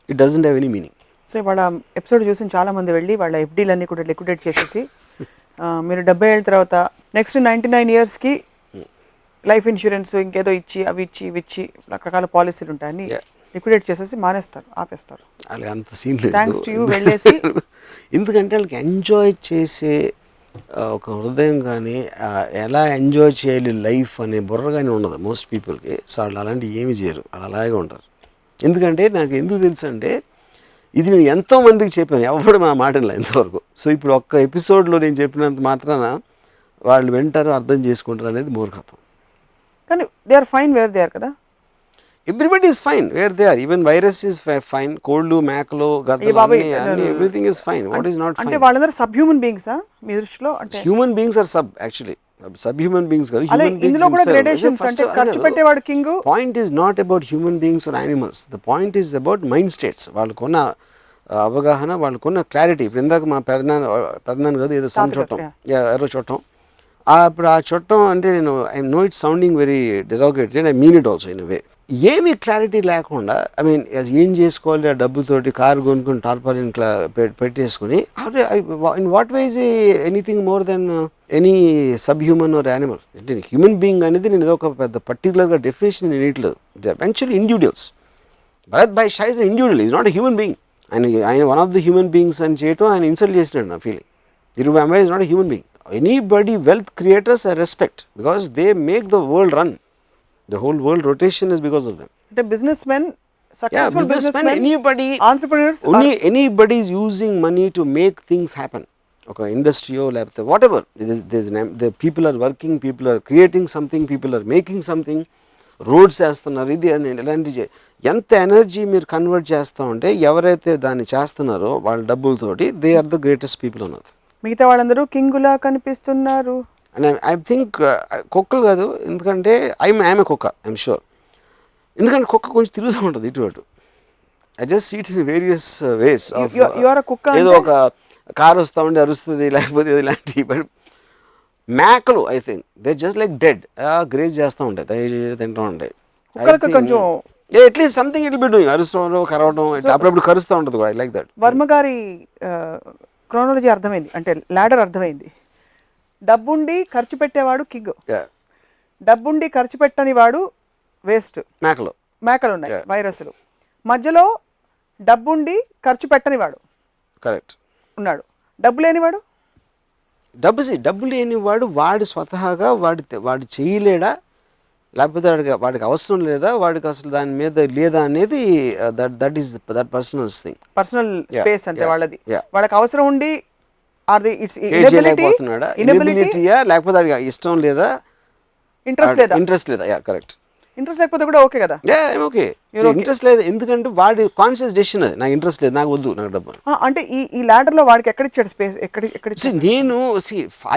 it doesn't have any meaning. So ఇవాళ episode చూసిన చాలా మంది వెళ్ళి వాళ్ళ ఎఫ్డీలన్నీ కూడా liquidate చేసేసి మీరు 70 ఏళ్ళ తర్వాత నెక్స్ట్ 99 ఇయర్స్కి లైఫ్ ఇన్సూరెన్స్ ఇంకేదో ఇచ్చి అవి ఇచ్చి ఇవి ఇచ్చి రకరకాల పాలసీలు ఉంటాయని లిక్విడేట్ చేసేసి మానేస్తారు, ఆపేస్తారు. అలాగే అంత సీన్ లేదు. థ్యాంక్స్ టు యూ వెళ్ళేసి ఎందుకంటే వాళ్ళకి ఎంజాయ్ చేసే ఒక హృదయం కానీ ఎలా ఎంజాయ్ చేయాలి లైఫ్ అనే బుర్ర కానీ ఉండదు మోస్ట్ పీపుల్కి. సో వాళ్ళు అలాంటివి ఏమి చేయరు, వాళ్ళు అలాగే ఉంటారు. ఎందుకంటే నాకు ఎందుకు తెలుసు అంటే ఇది నేను ఎంతోమందికి చెప్పాను, ఎవరు మా మాటలా ఇంతవరకు. సో ఇప్పుడు ఒక్క ఎపిసోడ్లో నేను చెప్పినంత మాత్రాన వాళ్ళు వింటారు, అర్థం చేసుకుంటారు అనేది మూర్ఖత్వం. కానీ they are fine where they are కదా. Everybody is fine where they are. Even virus is fine, కోల్డ్ మేకలు గద్దలు everything is fine. What is not fine? అంటే వాళ్ళందరూ సబ్ హ్యూమన్ బీయింగ్సా మీ దృష్టిలో? అంటే human beings are sub, actually sub human beings కాదు. ఇందులో కూడా గ్రేడేషన్స్, అంటే ఖర్చు పెట్టేవాడు king. Point is not about human beings or animals. The point is about mind states. వాళ్ళకున్న అవగాహన, వాళ్ళకున్న క్లారిటీ. ఇప్పుడు ఇందాక మా పెదనాన్న కాదు ఏదో సమ్ చుట్టం, ఎర్ర చుట్టం. ఇప్పుడు ఆ చుట్టం అంటే నేను I know it sounding very derogated, I mean it also in way. ఏమీ క్లారిటీ లేకుండా ఐ మీన్ ఏం చేసుకోవాలి ఆ డబ్బుతోటి కారు కొనుక్కుని టార్పాలిన్ పెట్టేసుకుని, in what way is anything more than any sub human or animal? అంటే హ్యూమన్ బీయింగ్ అనేది నేను ఏదో ఒక పెద్ద పర్టికులర్గా డెఫినేషన్ నేను ఇట్లేదు. Eventually individuals. Bharat bhai Shah is individual, is not a human being. ఆయన one of the human beings అని చేయటం ఆయన ఇన్సల్ట్ చేసినాడు నా feeling. Dhirubhai Ambani is not a human being. Anybody wealth creators I respect because they make the world run. The whole world rotation is because of them. The businessmen, successful businessmen, anybody, entrepreneurs, anybody is using money to make things happen. Okay, industry or whatever. The people are working, people are creating something, people are making something. Roads వేస్తున్నారు, ఇది అని ఇలాంటి ఎంత energy మీరు convert చేస్తూ ఉంటే ఎవరైతే దాన్ని చేస్తున్నారో వాళ్ళ డబ్బులతోటి they are the greatest people అన్నది. మిగతా వాళ్ళందరూ కింగులా కనిపిస్తున్నారు. అండ్ ఐ థింక్ కుక్కలు కాదు, ఎందుకంటే ఐఎమ్ ఏ కుక్క, ఐఎమ్ షూర్. ఎందుకంటే కుక్క కొంచెం తిరుగుతూ ఉంటుంది ఇటు అటు. I just see it in various ways. ఏదో ఒక కారు వస్తూ ఉంటే అరుస్తుంది, లేకపోతే ఇలాంటివి. బట్ మేకలు I think they just like dead, grace చేస్తూ ఉంటాయి, తింటూ ఉంటాయి. కొంచెం at least something it be doing, అరుస్తూ కరవడం, అప్పుడప్పుడు కరుస్తూ ఉంటుంది. I like that. వర్మ గారి క్రోనాలజీ అర్థమైంది, అంటే ల్యాడర్ అర్థమైంది. డబ్బుండి ఖర్చు పెట్టేవాడు కింగ్, డబ్బుండి ఖర్చు పెట్టని వాడు వేస్ట్. మేకలు ఉన్నాయి, వైరస్లు. మధ్యలో డబ్బుండి ఖర్చు పెట్టని వాడు కరెక్ట్ ఉన్నాడు. డబ్బు లేనివాడు, డబ్బు లేనివాడు వాడు స్వతహాగా వాడు చేయలేడా, లేకపోతే వాడికి అవసరం లేదా, వాడికి అసలు దాని మీద లేదా అనేది that is that personal thing, personal space అంటే వాళ్ళది. వాళ్ళకి అవసరం ఉండి ఇనబిలిటీయా, లేకపోతే వాడికి ఇష్టం లేదా, ఇంట్రెస్ట్ లేదా. కరెక్ట్. ఇంట్రెస్ట్ లేకపోతే కూడా ఓకే కదా. ఓకే, ఇంట్రెస్ట్ లేదు ఎందుకంటే వాడి కాన్షియస్ డెసిషన్ అది, నాకు ఇంట్రెస్ట్ లేదు, నాకు వద్దు, నాకు డబ్బు. అంటే ఈ ల్యాడర్ లో వాడికి ఎక్కడ ఇచ్చాడు స్పేస్? ఎక్కడ నేను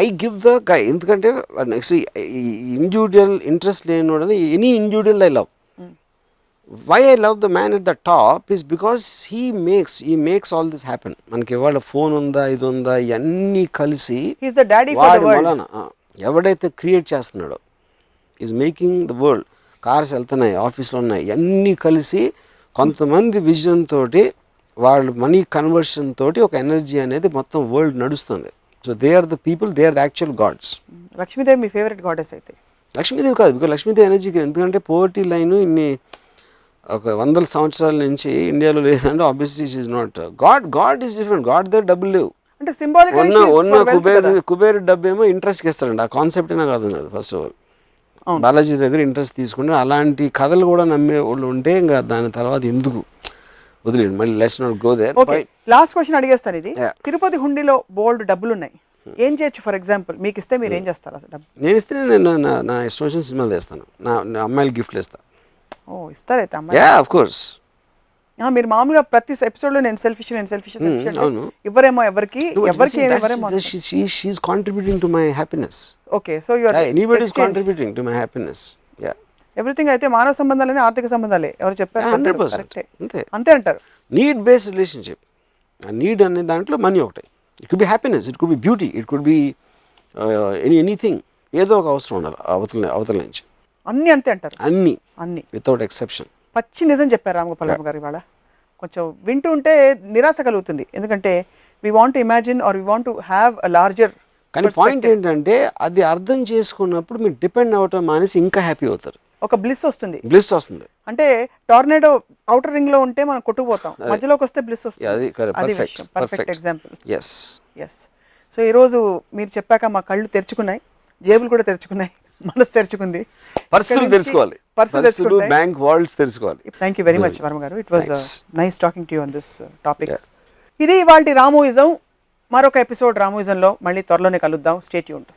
ఐ గివ్ ద గై, ఎందుకంటే ఇండివిజువల్ ఇంట్రెస్ట్ లేని any individual I love. Why I love the man at the top is because he makes all this happen. మనకి ఇవాళ ఫోన్ ఉందా, ఇది ఉందా, ఇవన్నీ కలిసి he's the daddy for the వాడి వరల్డ్. వలన ఎవడైతే క్రియేట్ చేస్తున్నాడో is making the world. Cars వెళ్తున్నాయి, ఆఫీస్లో ఉన్నాయి, ఇవన్నీ కలిసి కొంతమంది విజన్ తోటి, వాళ్ళు మనీ కన్వర్షన్ తోటి ఒక ఎనర్జీ అనేది మొత్తం వరల్డ్ నడుస్తుంది. So they are the people, they are the actual gods. Lakshmidevi మీ ఫేవరెట్ గాడెస్ అయితే? లక్ష్మీదేవి కాదు, బికాజ్ లక్ష్మీదేవి ఎనర్జీకి, ఎందుకంటే పోవర్టీ లైన్ ఇన్ని ఒక 100 సంవత్సరాల నుంచి ఇండియాలో లేదంటే obviously she is not God is different. God దగ్గర డబ్బులు లేవు. అంటే సింబాలికల్లీ ఉన్న కుబేరు డబ్బు ఏమో ఇంట్రెస్ట్కి ఇస్తాడండి. ఆ కాన్సెప్ట్ అయినా కాదు అది. ఫస్ట్ ఆఫ్ ఆల్ బాలాజీ దగ్గర ఇంట్రెస్ట్ తీసుకుంటే అలాంటి కథలు కూడా నమ్మే వాళ్ళు ఉంటే ఇంకా దాని తర్వాత ఎందుకు వదిలేండి, మళ్ళీ let's not go there. Okay, last question అడిగేస్తాను ఇది. Yeah. తిరుపతి హుండీలో బోల్డ్ డబ్బులు ఉన్నాయి, ఏం చేయొచ్చు? ఫర్ ఎగ్జాంపుల్ మీకు ఇస్తే మీరు ఏం చేస్తారు అసలు డబ్బు? నేను ఇస్తే నేను నా ఇష్టం వచ్చిన సినిమాలు తెస్తాను, నా అమ్మాయిలు గిఫ్ట్లు ఇస్తాను. ఓ, ఇస్తారైతే అమ్మాయి? Yeah, of course. మీరు మామూలుగా ప్రతి ఎపిసోడ్లో నేను సెల్ఫిష్ అవును. ఇవ్వరేమో ఎవరికి ఏమి ఇవ్వరేమో. She's contributing to my happiness. Okay, so you are Anybody is contributing to my happiness. Yeah. Everything. అయితే మానవ సంబంధాలనే ఆర్థిక సంబంధాలే ఎవరు చెప్పారు? 100%. కరెక్టే. అంతే. అంతే అంటారు. Need based relationship. ఆ నీడ్ అనే దాంట్లో మనీ ఒకటి. It could be happiness, it could be beauty, it could be anything. ఏదో ఒక అవసరం ఉండాలి అవతల నుంచి. అన్నీ అంతే అంటారు? అన్నీ వితౌట్ ఎక్సెప్షన్. పచ్చి నిజం చెప్పారు రామగోపాల్ వర్మ గారు ఇవాళ. కొంచెం వింటూ ఉంటే నిరాశ కలుగుతుంది, ఎందుకంటే we want to imagine or we want to have a larger. కానీ పాయింట్ ఏంటంటే అది అర్థం చేసుకున్నప్పుడు మీరు డిపెండ్ అవ్వటం మానేసి ఇంకా హ్యాపీ అవుతారు. ఒక బ్లిస్ వస్తుంది. బ్లిస్ వస్తుంది. అంటే టోర్నేడో అవుటర్ రింగ్ లో ఉంటే మనం కొట్టుకుపోతాం, మధ్యలోకి వస్తే బ్లిస్ వస్తుంది. అది పర్ఫెక్ట్ ఎగ్జాంపుల్. ఎస్. సో ఈరోజు మీరు చెప్పాక మా కళ్ళు తెరుచుకున్నాయి, జేబులు కూడా తెరుచుకున్నాయి, మనసు తెరుచుకుంది, పర్సులు తెలుసుకోవాలి, పర్సులు బ్యాంక్ వాల్ట్స్ తెలుసుకోవాలి. Thank you very much Varma గారు. It was nice talking to you on this topic. ఇది ఇవాల్టి రామోయిజం. మరొక ఎపిసోడ్ రామోయిజంలో మళ్ళీ త్వరలోనే కలుద్దాం. Stay tuned.